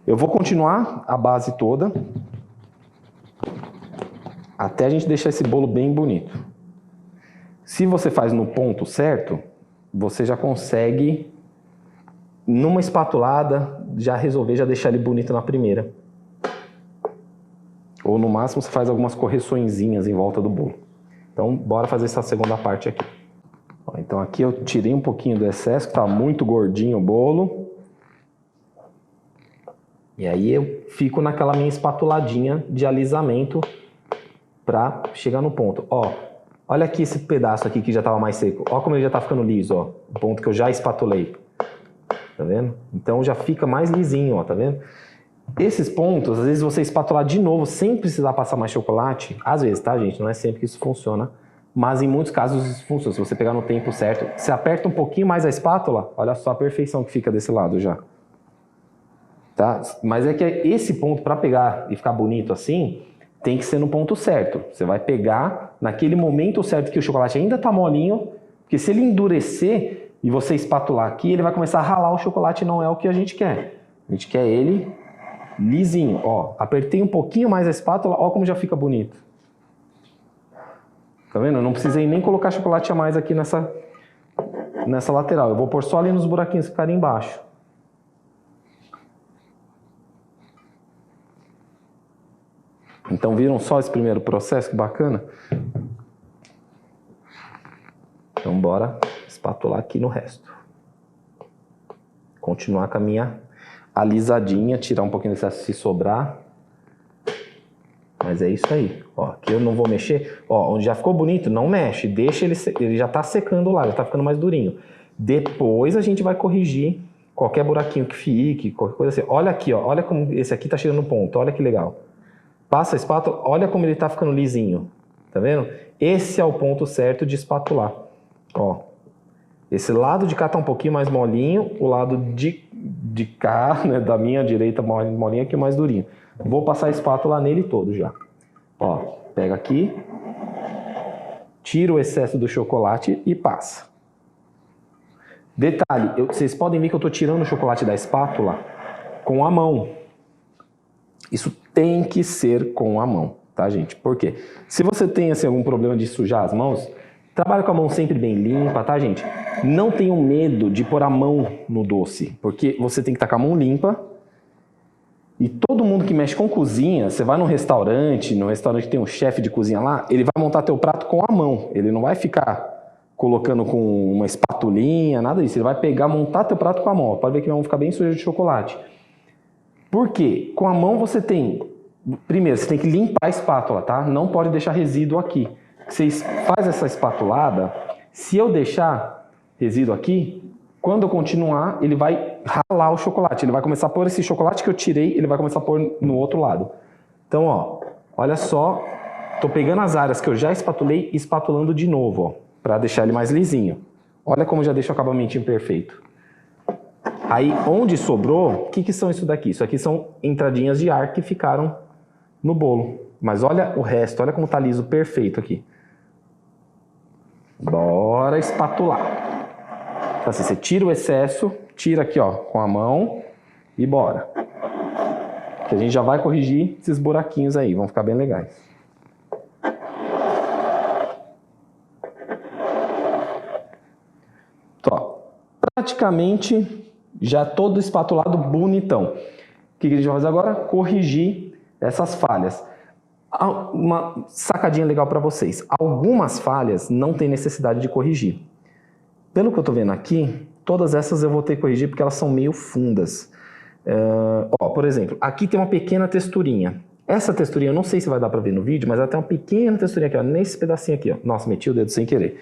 Eu vou continuar a base toda até a gente deixar esse bolo bem bonito. Se você faz no ponto certo, você já consegue, numa espatulada, já resolver, já deixar ele bonito na primeira. Ou no máximo você faz algumas correçõezinhas em volta do bolo. Então, bora fazer essa segunda parte aqui. Ó, então aqui eu tirei um pouquinho do excesso, que estava muito gordinho o bolo. E aí eu fico naquela minha espatuladinha de alisamento para chegar no ponto. Ó, olha aqui esse pedaço aqui que já estava mais seco. Ó como ele já está ficando liso, ó. O ponto que eu já espatulei. Tá vendo? Então já fica mais lisinho, ó, tá vendo? Esses pontos, às vezes você espatular de novo sem precisar passar mais chocolate. Às vezes, tá, gente? Não é sempre que isso funciona. Mas em muitos casos isso funciona. Se você pegar no tempo certo, você aperta um pouquinho mais a espátula, olha só a perfeição que fica desse lado já. Tá? Mas é que esse ponto, para pegar e ficar bonito assim, tem que ser no ponto certo. Você vai pegar naquele momento certo que o chocolate ainda está molinho, porque se ele endurecer e você espatular aqui, ele vai começar a ralar o chocolate e não é o que a gente quer. A gente quer ele lisinho. Ó, apertei um pouquinho mais a espátula, ó como já fica bonito. Tá vendo? Eu não precisei nem colocar chocolate a mais aqui nessa lateral. Eu vou pôr só ali nos buraquinhos que ficarem embaixo. Então viram só esse primeiro processo? Que bacana? Então bora espatular aqui no resto. Continuar com a minha alisadinha, tirar um pouquinho desse se sobrar. Mas é isso aí. Ó, aqui eu não vou mexer. Ó, onde já ficou bonito, não mexe. Deixa ele já tá secando lá, já tá ficando mais durinho. Depois a gente vai corrigir qualquer buraquinho que fique, qualquer coisa assim. Olha aqui, ó. Olha como esse aqui tá chegando no ponto. Olha que legal. Passa a espátula, olha como ele tá ficando lisinho. Tá vendo? Esse é o ponto certo de espatular. Ó. Esse lado de cá tá um pouquinho mais molinho, o lado de cá, né, da minha direita molinho aqui mais durinho. Vou passar a espátula nele todo já. Ó, pega aqui, tira o excesso do chocolate e passa. Detalhe, vocês podem ver que eu estou tirando o chocolate da espátula com a mão. Isso tem que ser com a mão, tá, gente? Por quê? Se você tem assim, algum problema de sujar as mãos, trabalha com a mão sempre bem limpa, tá, gente? Não tenham medo de pôr a mão no doce, porque você tem que estar com a mão limpa. E todo mundo que mexe com cozinha, você vai no restaurante tem um chefe de cozinha lá, ele vai montar teu prato com a mão. Ele não vai ficar colocando com uma espatulinha, nada disso. Ele vai pegar, montar teu prato com a mão. Pode ver que a mão fica bem suja de chocolate. Por quê? Com a mão você tem... Primeiro, você tem que limpar a espátula, tá? Não pode deixar resíduo aqui. Você faz essa espatulada, se eu deixar resíduo aqui, quando eu continuar, ele vai ralar o chocolate. Ele vai começar a pôr esse chocolate que eu tirei, ele vai começar a pôr no outro lado. Então, ó, olha só. Tô pegando as áreas que eu já espatulei e espatulando de novo, ó, para deixar ele mais lisinho. Olha como já deixa o acabamentinho perfeito. Aí, onde sobrou, o que são isso daqui? Isso aqui são entradinhas de ar que ficaram no bolo. Mas olha o resto, olha como tá liso, perfeito aqui. Bora espatular. Então assim, você tira o excesso, tira aqui, ó, com a mão e bora. Que a gente já vai corrigir esses buraquinhos aí, vão ficar bem legais. Então, ó, praticamente já todo espatulado bonitão. O que a gente vai fazer agora? Corrigir essas falhas. Uma sacadinha legal para vocês. Algumas falhas não tem necessidade de corrigir. Pelo que eu estou vendo aqui, todas essas eu vou ter que corrigir porque elas são meio fundas. Ó, por exemplo, aqui tem uma pequena texturinha. Essa texturinha, eu não sei se vai dar para ver no vídeo, mas ela tem uma pequena texturinha aqui, ó, nesse pedacinho aqui. Ó. Nossa, meti o dedo sem querer.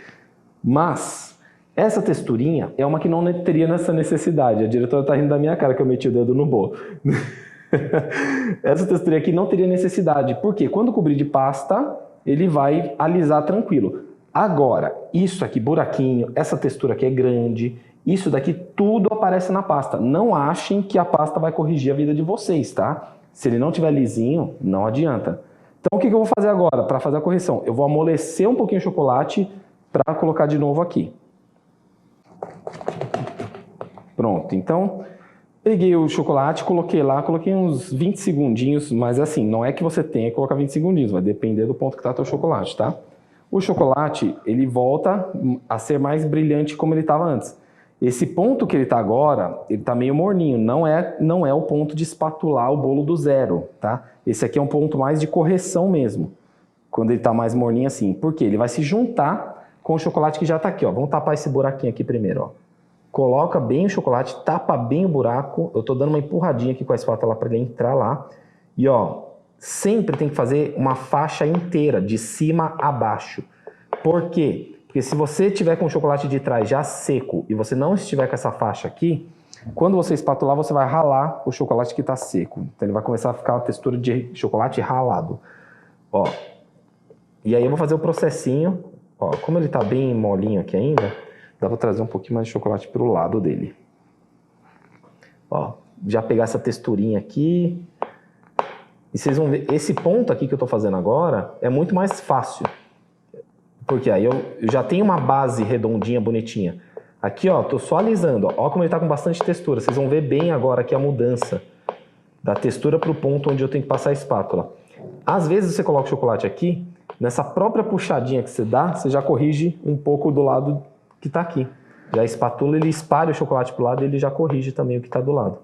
Mas essa texturinha é uma que não teria essa necessidade. A diretora está rindo da minha cara que eu meti o dedo no bolo. Essa texturinha aqui não teria necessidade. Por quê? Quando cobrir de pasta, ele vai alisar tranquilo. Agora, isso aqui, buraquinho, essa textura aqui é grande, isso daqui tudo aparece na pasta. Não achem que a pasta vai corrigir a vida de vocês, tá? Se ele não tiver lisinho, não adianta. Então o que eu vou fazer agora para fazer a correção? Eu vou amolecer um pouquinho o chocolate para colocar de novo aqui. Pronto, então peguei o chocolate, coloquei lá, coloquei uns 20 segundinhos, mas assim, não é que você tenha que colocar 20 segundinhos, vai depender do ponto que está o teu chocolate, tá? O chocolate, ele volta a ser mais brilhante como ele estava antes. Esse ponto que ele está agora, ele está meio morninho, não é o ponto de espatular o bolo do zero, tá? Esse aqui é um ponto mais de correção mesmo, quando ele está mais morninho assim. Por quê? Ele vai se juntar com o chocolate que já está aqui, ó. Vamos tapar esse buraquinho aqui primeiro, ó. Coloca bem o chocolate, tapa bem o buraco. Eu estou dando uma empurradinha aqui com a espátula para ele entrar lá. E ó, sempre tem que fazer uma faixa inteira, de cima a baixo. Por quê? Porque se você tiver com o chocolate de trás já seco e você não estiver com essa faixa aqui, quando você espatular, você vai ralar o chocolate que está seco. Então ele vai começar a ficar uma textura de chocolate ralado. Ó. E aí eu vou fazer o processinho. Ó, como ele está bem molinho aqui ainda, dá para trazer um pouquinho mais de chocolate para o lado dele. Ó, já pegar essa texturinha aqui. E vocês vão ver, esse ponto aqui que eu estou fazendo agora é muito mais fácil. Porque aí eu já tenho uma base redondinha, bonitinha. Aqui, ó, tô só alisando. Ó como ele tá com bastante textura. Vocês vão ver bem agora aqui a mudança da textura para o ponto onde eu tenho que passar a espátula. Às vezes você coloca o chocolate aqui, nessa própria puxadinha que você dá, você já corrige um pouco do lado que tá aqui. Já a espátula, ele espalha o chocolate pro lado e ele já corrige também o que tá do lado.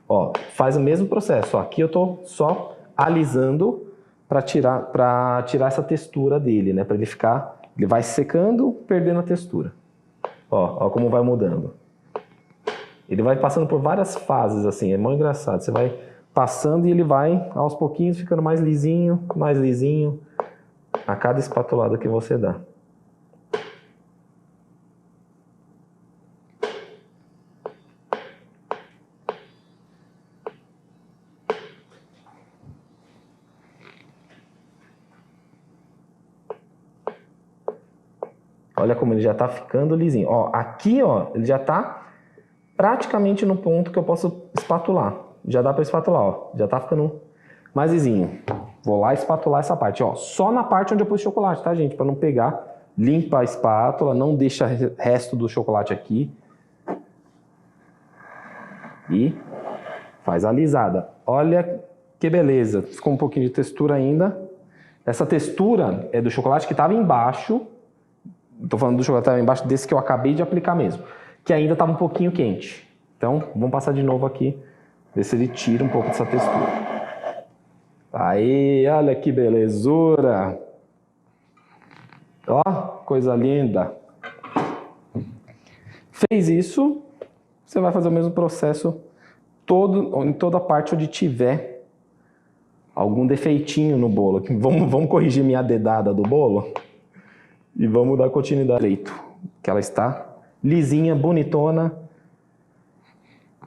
Ó, faz o mesmo processo. Ó, aqui eu tô só alisando para tirar essa textura dele, né? Para ele ficar, ele vai secando, perdendo a textura. Ó como vai mudando. Ele vai passando por várias fases assim, é muito engraçado. Você vai passando e ele vai aos pouquinhos ficando mais lisinho a cada espatulada que você dá. Olha como ele já está ficando lisinho. Ó, aqui, ó, ele já está praticamente no ponto que eu posso espatular. Já dá para espatular, ó. Já está ficando mais lisinho. Vou lá espatular essa parte, ó. Só na parte onde eu pus chocolate, tá, gente? Para não pegar. Limpa a espátula, não deixa resto do chocolate aqui. E faz a alisada. Olha que beleza. Ficou um pouquinho de textura ainda. Essa textura é do chocolate que estava embaixo. Estou falando do chocolate que estava embaixo desse que eu acabei de aplicar mesmo. Que ainda estava um pouquinho quente. Então, vamos passar de novo aqui. Ver se ele tira um pouco dessa textura. Aí, olha que belezura. Ó, coisa linda. Fez isso, você vai fazer o mesmo processo em toda a parte onde tiver algum defeitinho no bolo. Vamos corrigir minha dedada do bolo e vamos dar continuidade direito. Que ela está lisinha, bonitona.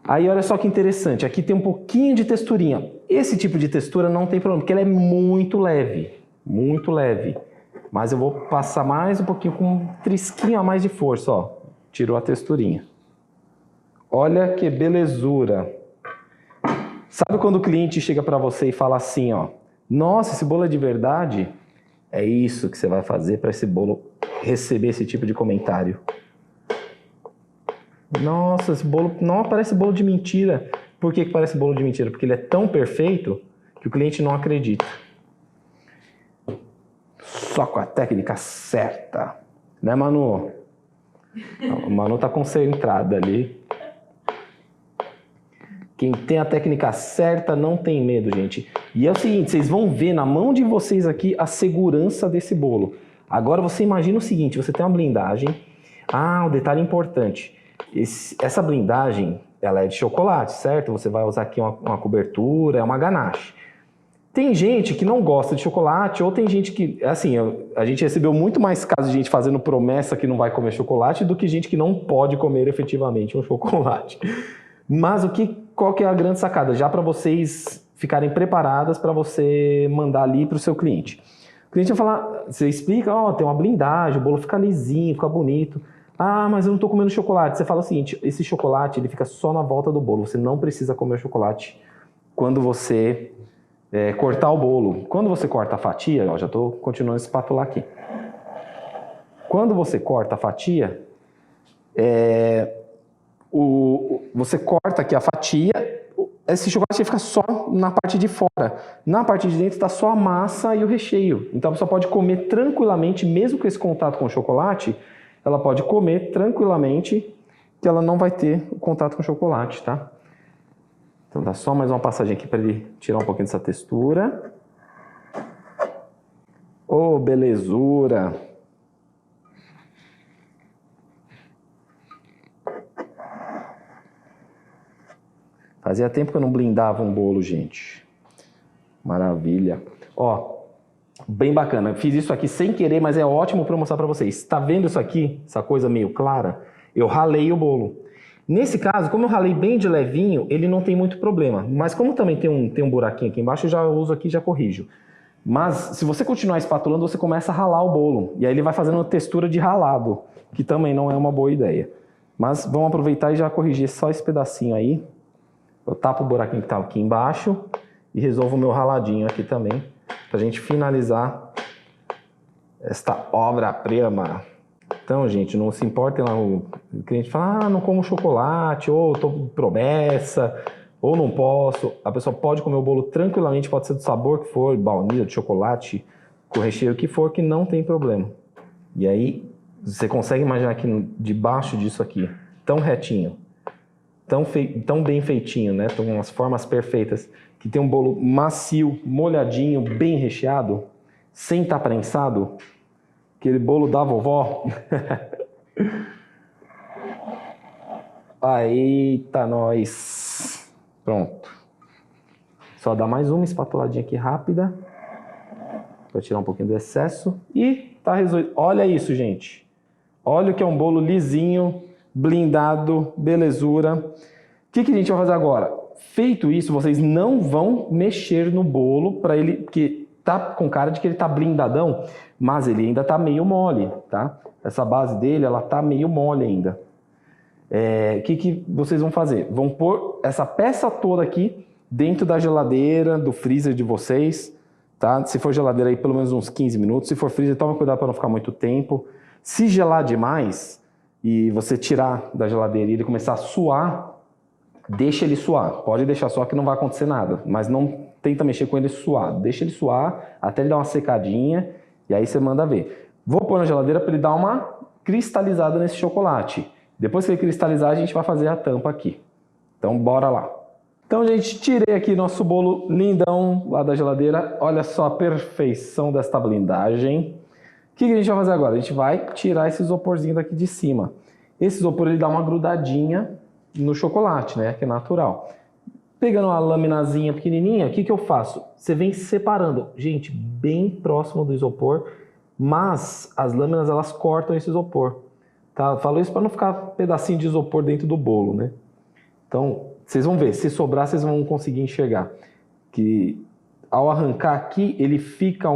Aí olha só que interessante, aqui tem um pouquinho de texturinha. Esse tipo de textura não tem problema, porque ela é muito leve, muito leve. Mas eu vou passar mais um pouquinho com um trisquinho a mais de força, ó. Tirou a texturinha. Olha que belezura. Sabe quando o cliente chega para você e fala assim, ó, nossa, esse bolo é de verdade? É isso que você vai fazer para esse bolo receber esse tipo de comentário. Nossa, esse bolo não parece bolo de mentira. Por que parece bolo de mentira? Porque ele é tão perfeito que o cliente não acredita. Só com a técnica certa. Né, Manu? O Manu tá concentrada ali. Quem tem a técnica certa não tem medo, gente. E é o seguinte, vocês vão ver na mão de vocês aqui a segurança desse bolo. Agora você imagina o seguinte, você tem uma blindagem. Ah, um detalhe importante. Essa blindagem, ela é de chocolate, certo? Você vai usar aqui uma cobertura, é uma ganache. Tem gente que não gosta de chocolate, ou tem gente que, assim, a gente recebeu muito mais casos de gente fazendo promessa que não vai comer chocolate do que gente que não pode comer efetivamente um chocolate. Mas qual que é a grande sacada? Já para vocês ficarem preparadas para você mandar ali para o seu cliente. O cliente vai falar, você explica, ó, tem uma blindagem, o bolo fica lisinho, fica bonito. Ah, mas eu não estou comendo chocolate. Você fala o seguinte, esse chocolate ele fica só na volta do bolo, você não precisa comer o chocolate quando você cortar o bolo. Quando você corta a fatia, ó, já estou continuando a espatular aqui. Quando você corta a fatia, você corta aqui a fatia, esse chocolate fica só na parte de fora. Na parte de dentro está só a massa e o recheio. Então a pessoa pode comer tranquilamente, mesmo com esse contato com o chocolate, ela pode comer tranquilamente que ela não vai ter o contato com o chocolate, tá? Então dá só mais uma passadinha aqui para ele tirar um pouquinho dessa textura. Oh, belezura! Fazia tempo que eu não blindava um bolo, gente. Maravilha. Ó, bem bacana. Eu fiz isso aqui sem querer, mas é ótimo para mostrar para vocês. Tá vendo isso aqui? Essa coisa meio clara? Eu ralei o bolo. Nesse caso, como eu ralei bem de levinho, ele não tem muito problema. Mas como também tem um buraquinho aqui embaixo, eu já uso aqui e já corrijo. Mas se você continuar espatulando, você começa a ralar o bolo. E aí ele vai fazendo uma textura de ralado, que também não é uma boa ideia. Mas vamos aproveitar e já corrigir só esse pedacinho aí. Eu tapo o buraquinho que está aqui embaixo e resolvo o meu raladinho aqui também, pra gente finalizar esta obra-prima. Então, gente, não se importem lá, o cliente fala, ah, não como chocolate, ou tô com promessa, ou não posso. A pessoa pode comer o bolo tranquilamente, pode ser do sabor que for, baunilha, de chocolate, com recheio que for, que não tem problema. E aí, você consegue imaginar que debaixo disso aqui, tão retinho, tão bem feitinho, né? Com umas formas perfeitas, que tem um bolo macio, molhadinho, bem recheado, sem estar prensado, aquele bolo da vovó. Eita, nós. Pronto. Só dá mais uma espatuladinha aqui rápida, para tirar um pouquinho do excesso, e tá resolvido. Olha isso, gente. Olha o que é um bolo lisinho, blindado, belezura. O que a gente vai fazer agora? Feito isso, vocês não vão mexer no bolo para ele, porque tá com cara de que ele tá blindadão, mas ele ainda tá meio mole, tá? Essa base dele, ela tá meio mole ainda. O que vocês vão fazer? Vão pôr essa peça toda aqui dentro da geladeira, do freezer de vocês, tá? Se for geladeira aí, pelo menos uns 15 minutos. Se for freezer, toma cuidado para não ficar muito tempo. Se gelar demais e você tirar da geladeira e ele começar a suar, deixa ele suar. Pode deixar só que não vai acontecer nada, mas não tenta mexer com ele suado. Deixa ele suar até ele dar uma secadinha e aí você manda ver. Vou pôr na geladeira para ele dar uma cristalizada nesse chocolate. Depois que ele cristalizar, a gente vai fazer a tampa aqui. Então, bora lá. Então, gente, tirei aqui nosso bolo lindão lá da geladeira. Olha só a perfeição desta blindagem. O que a gente vai fazer agora? A gente vai tirar esse isoporzinho daqui de cima. Esse isopor, ele dá uma grudadinha no chocolate, né? Que é natural. Pegando uma laminazinha pequenininha, o que eu faço? Você vem separando. Gente, bem próximo do isopor, mas as lâminas, elas cortam esse isopor. Tá? Falo isso para não ficar pedacinho de isopor dentro do bolo, né? Então, vocês vão ver. Se sobrar, vocês vão conseguir enxergar. Que ao arrancar aqui, ele fica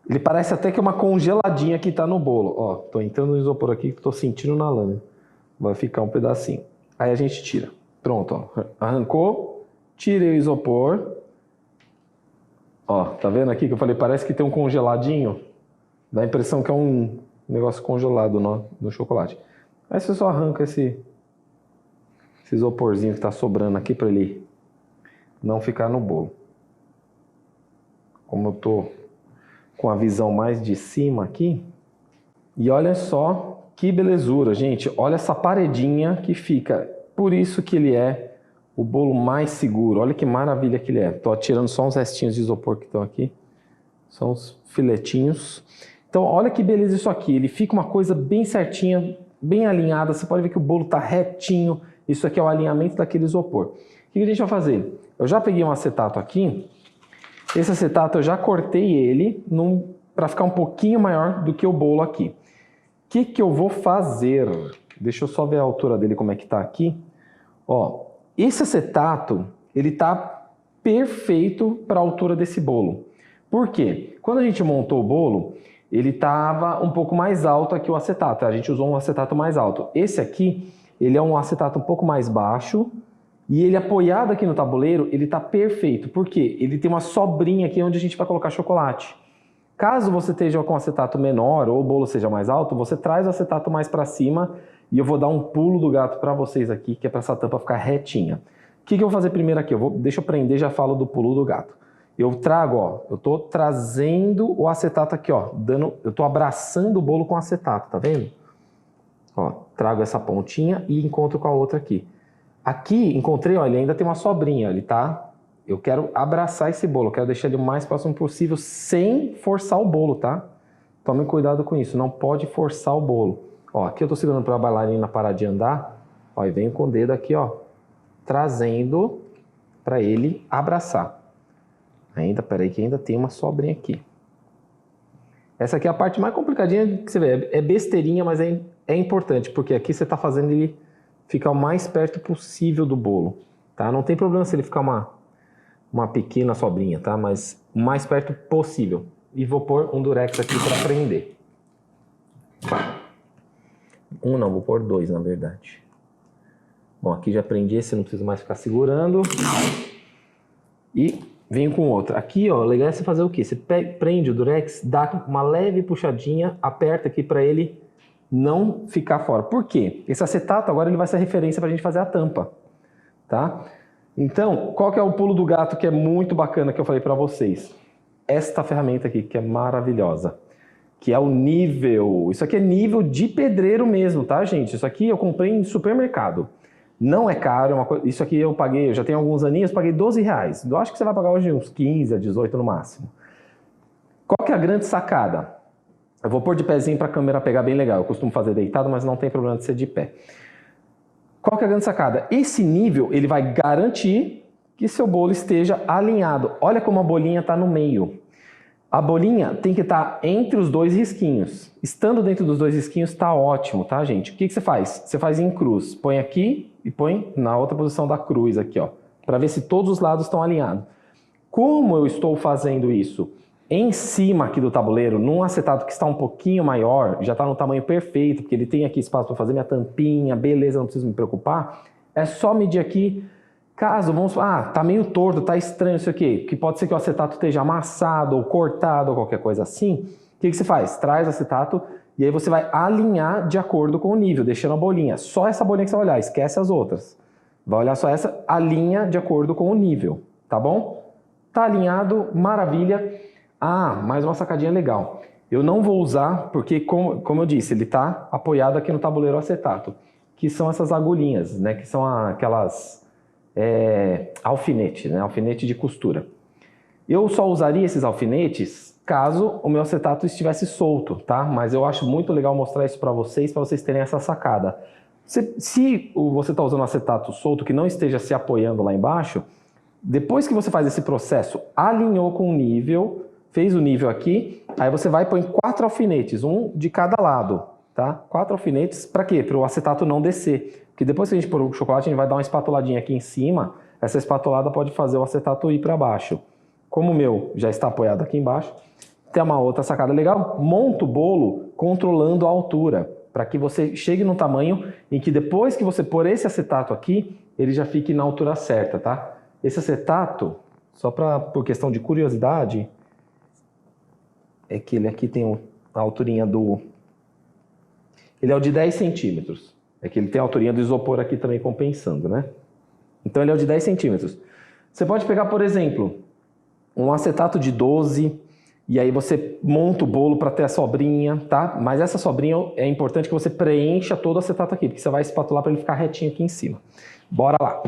Ele parece até que é uma congeladinha que tá no bolo. Ó, tô entrando no isopor aqui, tô sentindo na lâmina. Vai ficar um pedacinho. Aí a gente tira. Pronto, ó. Arrancou, tirei o isopor. Ó, tá vendo aqui que eu falei, parece que tem um congeladinho? Dá a impressão que é um negócio congelado no chocolate. Aí você só arranca esse isoporzinho que tá sobrando aqui para ele não ficar no bolo. Como eu tô com a visão mais de cima aqui, e olha só que belezura, gente. Olha essa paredinha que fica. Por isso que ele é o bolo mais seguro. Olha que maravilha que ele é. Tô tirando só uns restinhos de isopor que estão aqui. São os filetinhos. Então, olha que beleza isso aqui. Ele fica uma coisa bem certinha, bem alinhada. Você pode ver que o bolo tá retinho. Isso aqui é o alinhamento daquele isopor. O que a gente vai fazer? Eu já peguei um acetato aqui. Esse acetato eu já cortei ele para ficar um pouquinho maior do que o bolo aqui. O que eu vou fazer? Deixa eu só ver a altura dele como é que tá aqui. Ó, esse acetato, ele tá perfeito para a altura desse bolo. Por quê? Quando a gente montou o bolo, ele estava um pouco mais alto aqui o acetato. A gente usou um acetato mais alto. Esse aqui, ele é um acetato um pouco mais baixo e ele apoiado aqui no tabuleiro, ele está perfeito. Por quê? Ele tem uma sobrinha aqui onde a gente vai colocar chocolate. Caso você esteja com acetato menor ou o bolo seja mais alto, você traz o acetato mais para cima e eu vou dar um pulo do gato para vocês aqui, que é para essa tampa ficar retinha. O que eu vou fazer primeiro aqui? Deixa eu prender, já falo do pulo do gato. Eu trago, ó, eu tô trazendo o acetato aqui, ó, eu tô abraçando o bolo com acetato, tá vendo? Ó, trago essa pontinha e encontro com a outra aqui. Aqui, encontrei, ó, ele ainda tem uma sobrinha, ele tá... Eu quero abraçar esse bolo, eu quero deixar ele o mais próximo possível sem forçar o bolo, tá? Tomem cuidado com isso, não pode forçar o bolo. Ó, aqui eu tô segurando para a bailarina parar de andar, ó, e venho com o dedo aqui, ó, trazendo para ele abraçar. Ainda, peraí, que ainda tem uma sobrinha aqui. Essa aqui é a parte mais complicadinha que você vê. É besteirinha, mas é importante, porque aqui você tá fazendo ele ficar o mais perto possível do bolo, tá? Não tem problema se ele ficar uma pequena sobrinha, tá? Mas o mais perto possível. E vou pôr um durex aqui para prender. Não, vou pôr 2, na verdade. Bom, aqui já prendi esse, não preciso mais ficar segurando. e venho com outra. Aqui, ó, legal é você fazer o quê? Você prende o durex, dá uma leve puxadinha, aperta aqui para ele não ficar fora. Por quê? Esse acetato agora ele vai ser referência para a gente fazer a tampa, tá? Então, qual que é o pulo do gato que é muito bacana que eu falei para vocês? Esta ferramenta aqui, que é maravilhosa, que é o nível. Isso aqui é nível de pedreiro mesmo, tá, gente? Isso aqui eu comprei em supermercado. Não é caro, isso aqui eu paguei, eu já tenho alguns aninhos, paguei R$12. Eu acho que você vai pagar hoje uns 15 a 18 no máximo. Qual que é a grande sacada? Eu vou pôr de pezinho para a câmera pegar bem legal. Eu costumo fazer deitado, mas não tem problema de ser de pé. Qual que é a grande sacada? Esse nível, ele vai garantir que seu bolo esteja alinhado. Olha como a bolinha está no meio. A bolinha tem que estar entre os dois risquinhos. Estando dentro dos dois risquinhos está ótimo, tá, gente? O que você faz? Você faz em cruz. Põe aqui e põe na outra posição da cruz aqui, ó, para ver se todos os lados estão alinhados. Como eu estou fazendo isso? Em cima aqui do tabuleiro, num acetato que está um pouquinho maior, já está no tamanho perfeito, porque ele tem aqui espaço para fazer minha tampinha, beleza, não preciso me preocupar. É só medir aqui, caso, vamos tá meio torto, tá estranho isso aqui, que pode ser que o acetato esteja amassado ou cortado ou qualquer coisa assim. O que você faz? Traz o acetato e aí você vai alinhar de acordo com o nível, deixando a bolinha. Só essa bolinha que você vai olhar, esquece as outras. Vai olhar só essa, alinha de acordo com o nível, tá bom? Tá alinhado, maravilha. Mais uma sacadinha legal. Eu não vou usar, porque como eu disse, ele está apoiado aqui no tabuleiro acetato, que são essas agulhinhas, né? Que são aquelas alfinete, né? Alfinete de costura. Eu só usaria esses alfinetes caso o meu acetato estivesse solto, tá? Mas eu acho muito legal mostrar isso para vocês terem essa sacada. Se você está usando acetato solto que não esteja se apoiando lá embaixo, depois que você faz esse processo, alinhou com o nível, fez o nível aqui, aí você vai e põe 4 alfinetes, um de cada lado, tá? 4 alfinetes, para quê? Para o acetato não descer. Porque depois que a gente pôr o chocolate, a gente vai dar uma espatuladinha aqui em cima, essa espatulada pode fazer o acetato ir para baixo. Como o meu já está apoiado aqui embaixo, tem uma outra sacada legal, monta o bolo controlando a altura, para que você chegue num tamanho em que depois que você pôr esse acetato aqui, ele já fique na altura certa, tá? Esse acetato, só por questão de curiosidade, é que ele aqui tem a alturinha ele é o de 10 centímetros. É que ele tem a alturinha do isopor aqui também compensando, né? Então ele é o de 10 centímetros. Você pode pegar, por exemplo, um acetato de 12, e aí você monta o bolo para ter a sobrinha, tá? Mas essa sobrinha é importante que você preencha todo o acetato aqui, porque você vai espatular para ele ficar retinho aqui em cima. Bora lá.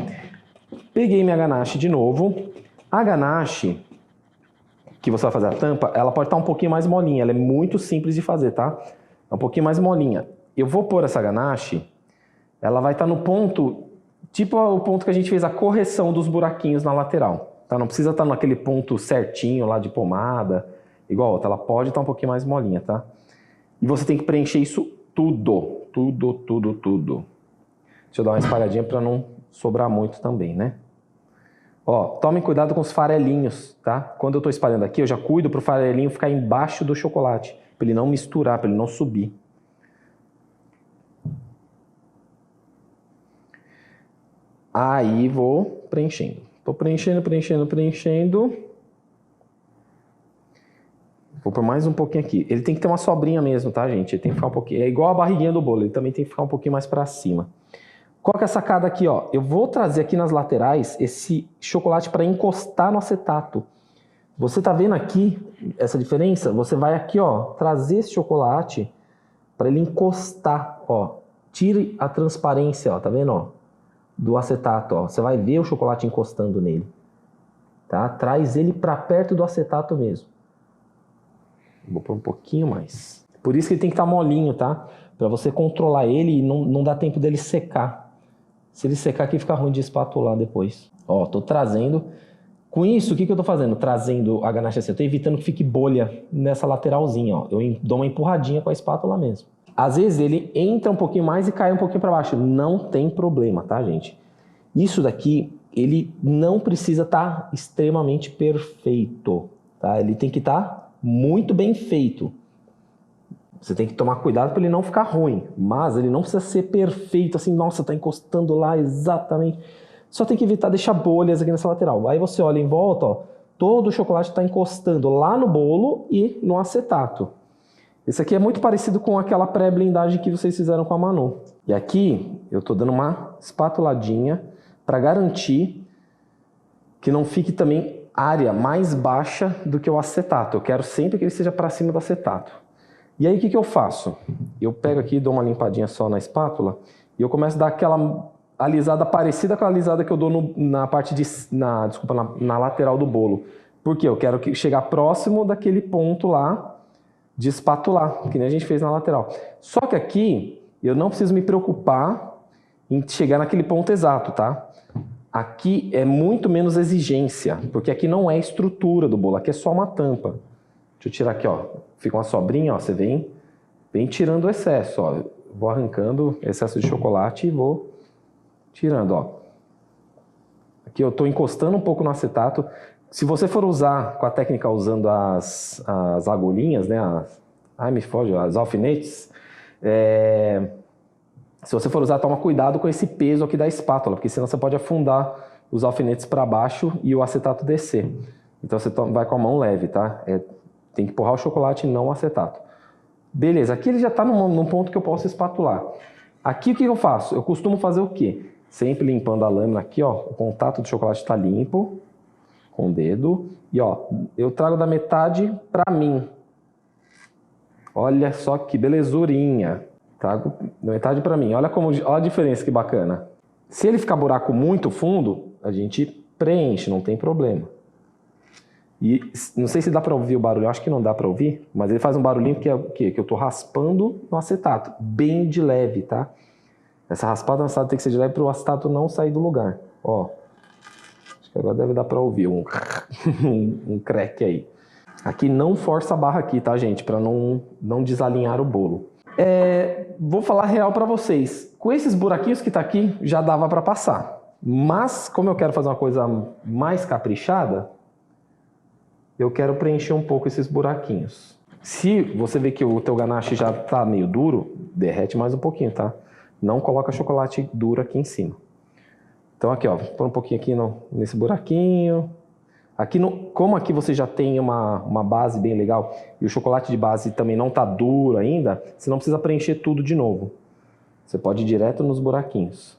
Peguei minha ganache de novo. A ganache que você vai fazer a tampa, ela pode estar um pouquinho mais molinha, ela é muito simples de fazer, tá? É um pouquinho mais molinha. Eu vou pôr essa ganache, ela vai estar no ponto, tipo o ponto que a gente fez a correção dos buraquinhos na lateral, tá? Não precisa estar naquele ponto certinho lá de pomada, igual a outra, ela pode estar um pouquinho mais molinha, tá? E você tem que preencher isso tudo. Deixa eu dar uma espalhadinha para não sobrar muito também, né? Ó, tomem cuidado com os farelinhos, tá? Quando eu estou espalhando aqui, eu já cuido para o farelinho ficar embaixo do chocolate, para ele não misturar, para ele não subir. Aí vou preenchendo. Estou preenchendo. Vou por mais um pouquinho aqui. Ele tem que ter uma sobrinha mesmo, tá, gente? Ele tem que ficar um pouquinho. É igual a barriguinha do bolo, ele também tem que ficar um pouquinho mais para cima. Qual que é a sacada aqui, ó? Eu vou trazer aqui nas laterais esse chocolate para encostar no acetato. Você tá vendo aqui essa diferença? Você vai aqui, ó, trazer esse chocolate para ele encostar, ó. Tire a transparência, ó, tá vendo, ó? Do acetato, ó. Você vai ver o chocolate encostando nele, tá? Traz ele para perto do acetato mesmo. Vou pôr um pouquinho mais. Por isso que ele tem que estar molinho, tá? Para você controlar ele e não dá tempo dele secar. Se ele secar aqui, fica ruim de espatular depois. Ó, tô trazendo. Com isso, o que eu tô fazendo? Trazendo a ganache assim. Eu tô evitando que fique bolha nessa lateralzinha, ó. Eu dou uma empurradinha com a espátula mesmo. Às vezes ele entra um pouquinho mais e cai um pouquinho para baixo. Não tem problema, tá, gente? Isso daqui, ele não precisa estar extremamente perfeito, tá? Ele tem que estar muito bem feito. Você tem que tomar cuidado para ele não ficar ruim, mas ele não precisa ser perfeito, assim, nossa, tá encostando lá exatamente. Só tem que evitar deixar bolhas aqui nessa lateral. Aí você olha em volta, ó, todo o chocolate está encostando lá no bolo e no acetato. Esse aqui é muito parecido com aquela pré-blindagem que vocês fizeram com a Manu. E aqui eu estou dando uma espatuladinha para garantir que não fique também área mais baixa do que o acetato. Eu quero sempre que ele seja para cima do acetato. E aí o que eu faço? Eu pego aqui, dou uma limpadinha só na espátula e eu começo a dar aquela alisada parecida com a alisada que eu dou na parte na lateral do bolo. Porque eu quero chegar próximo daquele ponto lá de espatular, que nem a gente fez na lateral. Só que aqui eu não preciso me preocupar em chegar naquele ponto exato, tá? Aqui é muito menos exigência, porque aqui não é estrutura do bolo, aqui é só uma tampa. Deixa eu tirar aqui, ó. Fica uma sobrinha, ó. Você vem tirando o excesso, ó. Vou arrancando excesso de chocolate e vou tirando, ó. Aqui eu estou encostando um pouco no acetato. Se você for usar com a técnica usando as agulhinhas, né? Me foge, as alfinetes. Se você for usar, toma cuidado com esse peso aqui da espátula, porque senão você pode afundar os alfinetes para baixo e o acetato descer. Então você vai com a mão leve, tá? Tem que empurrar o chocolate e não o acetato. Beleza, aqui ele já está num ponto que eu posso espatular. Aqui o que eu faço? Eu costumo fazer o quê? Sempre limpando a lâmina aqui, ó. O contato do chocolate está limpo com o dedo. E ó, eu trago da metade para mim. Olha só que belezurinha. Trago da metade para mim. Olha a diferença, que bacana. Se ele ficar buraco muito fundo, a gente preenche, não tem problema. E não sei se dá para ouvir o barulho, eu acho que não dá para ouvir, mas ele faz um barulhinho que é o quê? Que eu estou raspando no acetato, bem de leve, tá? Essa raspada no acetato tem que ser de leve para o acetato não sair do lugar. Ó, acho que agora deve dar para ouvir um crack aí. Aqui não força a barra aqui, tá, gente? Para não desalinhar o bolo. Vou falar real para vocês. Com esses buraquinhos que tá aqui, já dava para passar. Mas, como eu quero fazer uma coisa mais caprichada, eu quero preencher um pouco esses buraquinhos. Se você vê que o teu ganache já tá meio duro, derrete mais um pouquinho, tá? Não coloca chocolate duro aqui em cima. Então aqui, ó, põe um pouquinho aqui nesse buraquinho. Aqui como aqui você já tem uma base bem legal e o chocolate de base também não tá duro ainda, você não precisa preencher tudo de novo. Você pode ir direto nos buraquinhos.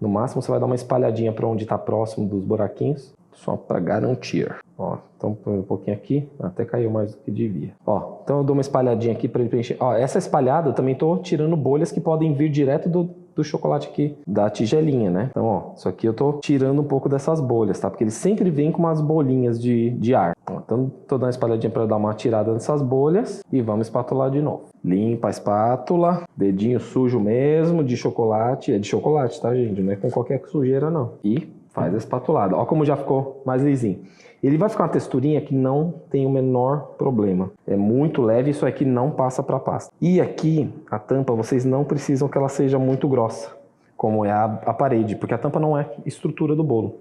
No máximo você vai dar uma espalhadinha para onde está próximo dos buraquinhos, só para garantir. Ó, então põe um pouquinho aqui, até caiu mais do que devia. Ó, então eu dou uma espalhadinha aqui para ele preencher. Ó, essa espalhada eu também tô tirando bolhas que podem vir direto do chocolate aqui, da tigelinha, né? Então, ó, isso aqui eu tô tirando um pouco dessas bolhas, tá? Porque ele sempre vem com umas bolinhas de ar. Ó, então tô dando uma espalhadinha para dar uma tirada nessas bolhas e vamos espatular de novo. Limpa a espátula, dedinho sujo mesmo, de chocolate. É de chocolate, tá, gente? Não é com qualquer sujeira, não. E faz a espatulada. Ó como já ficou mais lisinho. Ele vai ficar uma texturinha que não tem o menor problema. É muito leve, isso aqui não passa para a pasta. E aqui, a tampa, vocês não precisam que ela seja muito grossa, como é a parede, porque a tampa não é estrutura do bolo.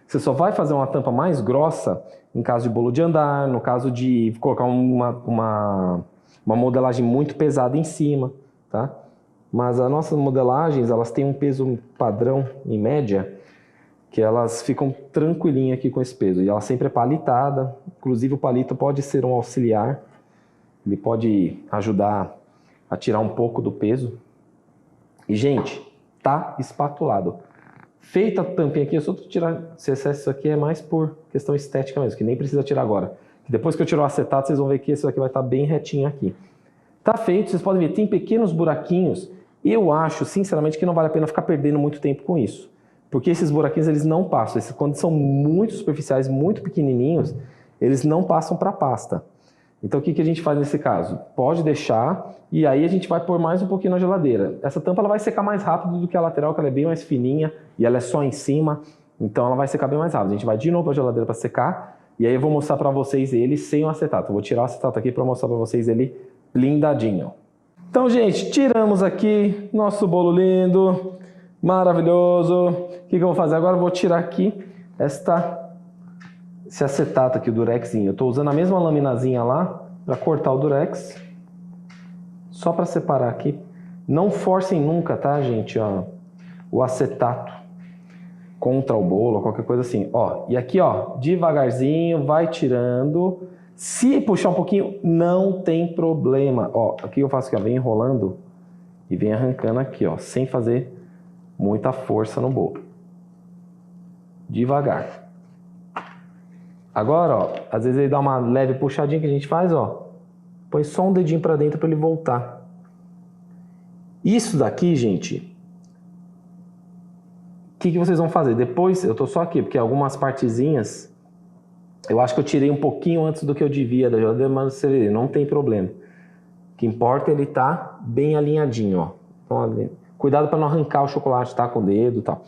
Você só vai fazer uma tampa mais grossa em caso de bolo de andar, no caso de colocar uma modelagem muito pesada em cima, tá? Mas as nossas modelagens, elas têm um peso padrão, em média, que elas ficam tranquilinhas aqui com esse peso. E ela sempre é palitada, inclusive o palito pode ser um auxiliar, ele pode ajudar a tirar um pouco do peso. E, gente, tá espatulado. Feita a tampinha aqui, eu só tô tirando esse excesso aqui é mais por questão estética mesmo, que nem precisa tirar agora. Depois que eu tirar o acetato, vocês vão ver que isso aqui vai estar bem retinho aqui. Tá feito, vocês podem ver, tem pequenos buraquinhos. Eu acho, sinceramente, que não vale a pena ficar perdendo muito tempo com isso. Porque esses buraquinhos, eles não passam. Quando são muito superficiais, muito pequenininhos, eles não passam para a pasta. Então, o que a gente faz nesse caso? Pode deixar e aí a gente vai pôr mais um pouquinho na geladeira. Essa tampa ela vai secar mais rápido do que a lateral, que ela é bem mais fininha e ela é só em cima. Então, ela vai secar bem mais rápido. A gente vai de novo para a geladeira para secar e aí eu vou mostrar para vocês ele sem o acetato. Eu vou tirar o acetato aqui para mostrar para vocês ele blindadinho. Então, gente, tiramos aqui nosso bolo lindo. Maravilhoso. O que eu vou fazer agora? Eu vou tirar aqui esse acetato aqui, o durexinho. Eu estou usando a mesma laminazinha lá para cortar o durex. Só para separar aqui. Não forcem nunca, tá, gente? Ó, o acetato. contra o bolo, qualquer coisa assim. Ó, e aqui, ó, devagarzinho, vai tirando. Se puxar um pouquinho, não tem problema. Ó, aqui eu faço aqui, ó, vem enrolando e vem arrancando aqui, ó, sem fazer muita força no bolo. Devagar. Agora, ó, às vezes ele dá uma leve puxadinha que a gente faz, ó. Põe só um dedinho pra dentro pra ele voltar. Isso daqui, gente, o que vocês vão fazer? Depois, eu tô só aqui, porque algumas partezinhas, eu acho que eu tirei um pouquinho antes do que eu devia da geladeira, mas você vê, não tem problema. O que importa é ele tá bem alinhadinho, ó. Então, cuidado para não arrancar o chocolate, tá? Com o dedo e tal.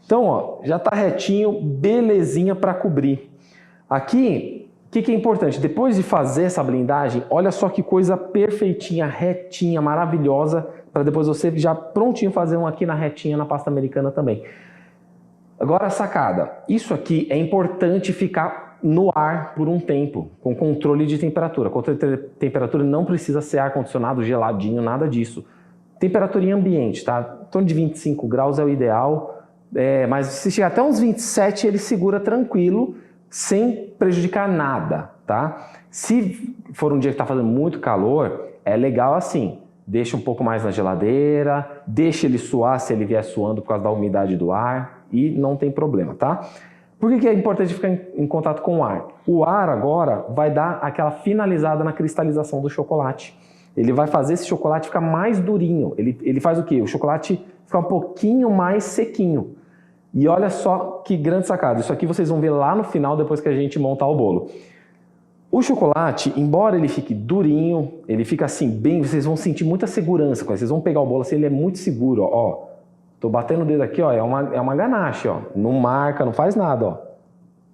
Então, ó, já tá retinho, belezinha para cobrir. Aqui, o que é importante? Depois de fazer essa blindagem, olha só que coisa perfeitinha, retinha, maravilhosa, para depois você já prontinho fazer um aqui na retinha na pasta americana também. Agora a sacada, isso aqui é importante ficar no ar por um tempo, com controle de temperatura. Controle de temperatura não precisa ser ar-condicionado, geladinho, nada disso. Temperatura em ambiente, tá? Em torno de 25 graus é o ideal, mas se chegar até uns 27 ele segura tranquilo, sem prejudicar nada, tá? Se for um dia que tá fazendo muito calor, é legal assim. Deixa um pouco mais na geladeira, deixa ele suar se ele vier suando por causa da umidade do ar e não tem problema, tá? Por que é importante ficar em contato com o ar? O ar agora vai dar aquela finalizada na cristalização do chocolate. Ele vai fazer esse chocolate ficar mais durinho. Ele faz o quê? O chocolate fica um pouquinho mais sequinho. E olha só que grande sacada. Isso aqui vocês vão ver lá no final, depois que a gente montar o bolo. O chocolate, embora ele fique durinho, ele fica assim bem, vocês vão sentir muita segurança com ele. Vocês vão pegar o bolo assim, ele é muito seguro, ó. Tô batendo o dedo aqui, ó, é uma ganache, ó. Não marca, não faz nada,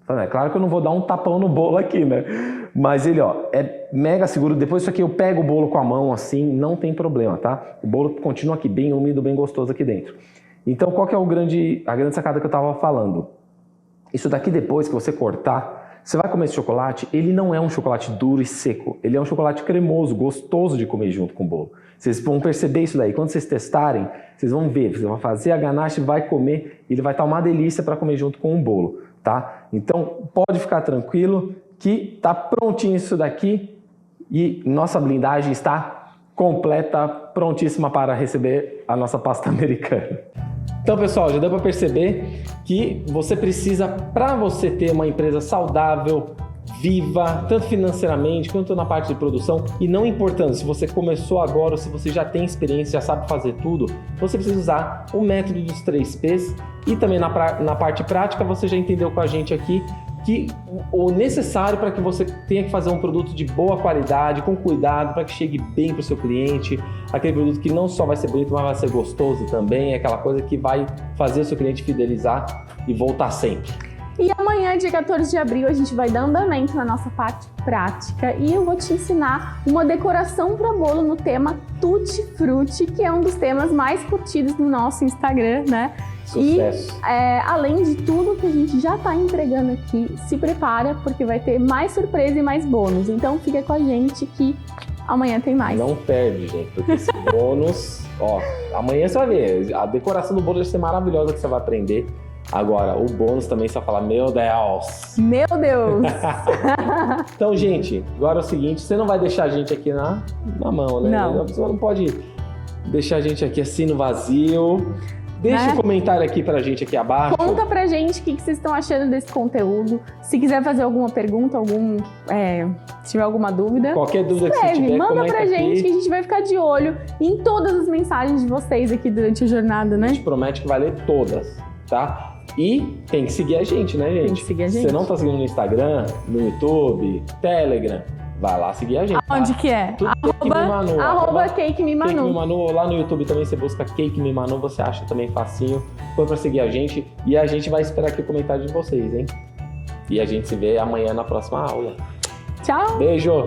ó. É claro que eu não vou dar um tapão no bolo aqui, né? Mas ele, ó, é mega seguro. Depois disso aqui eu pego o bolo com a mão assim, não tem problema, tá? O bolo continua aqui bem úmido, bem gostoso aqui dentro. Então qual que é a grande sacada que eu tava falando? Isso daqui depois que você cortar, você vai comer esse chocolate, ele não é um chocolate duro e seco. Ele é um chocolate cremoso, gostoso de comer junto com o bolo. Vocês vão perceber isso daí. Quando vocês testarem, vocês vão ver. Você vai fazer a ganache, vai comer, ele vai estar uma delícia para comer junto com o bolo, tá? Então, pode ficar tranquilo que tá prontinho isso daqui e nossa blindagem está completa, prontíssima para receber a nossa pasta americana. Então, pessoal, já deu para perceber que você precisa, para você ter uma empresa saudável, viva, tanto financeiramente quanto na parte de produção, e não importando se você começou agora ou se você já tem experiência, já sabe fazer tudo, você precisa usar o método dos 3Ps e também na parte prática você já entendeu com a gente aqui que o necessário para que você tenha que fazer um produto de boa qualidade, com cuidado, para que chegue bem para o seu cliente, aquele produto que não só vai ser bonito, mas vai ser gostoso também, é aquela coisa que vai fazer o seu cliente fidelizar e voltar sempre. E amanhã, dia 14 de abril, a gente vai dar andamento na nossa parte prática e eu vou te ensinar uma decoração para bolo no tema Tutti Frutti, que é um dos temas mais curtidos no nosso Instagram, né? Sucesso. E além de tudo que a gente já está entregando aqui, se prepara porque vai ter mais surpresa e mais bônus. Então fica com a gente que amanhã tem mais. Não perde, gente, porque esse bônus, ó, amanhã você vai ver, a decoração do bolo vai ser maravilhosa que você vai aprender. Agora, o bônus também você vai falar, meu Deus! Meu Deus! Então, gente, agora é o seguinte, você não vai deixar a gente aqui na mão, né? Não. Você não pode deixar a gente aqui assim no vazio. Deixa um comentário aqui pra gente aqui abaixo. Conta pra gente o que vocês estão achando desse conteúdo. Se quiser fazer alguma pergunta, se tiver alguma dúvida, qualquer dúvida que você tiver, manda pra gente aqui. que a gente vai ficar de olho em todas as mensagens de vocês aqui durante a jornada, né? A gente promete que vai ler todas, tá? E tem que seguir a gente, né, gente? Tem que seguir a gente. Se você não tá seguindo no Instagram, no YouTube, Telegram, vai lá seguir a gente. Onde que é? Arroba Cake Me Manu. Cake Me Manu. Lá no YouTube também você busca Cake Me Manu, você acha também facinho. Põe pra seguir a gente e a gente vai esperar aqui o comentário de vocês, hein? E a gente se vê amanhã na próxima aula. Tchau! Beijo!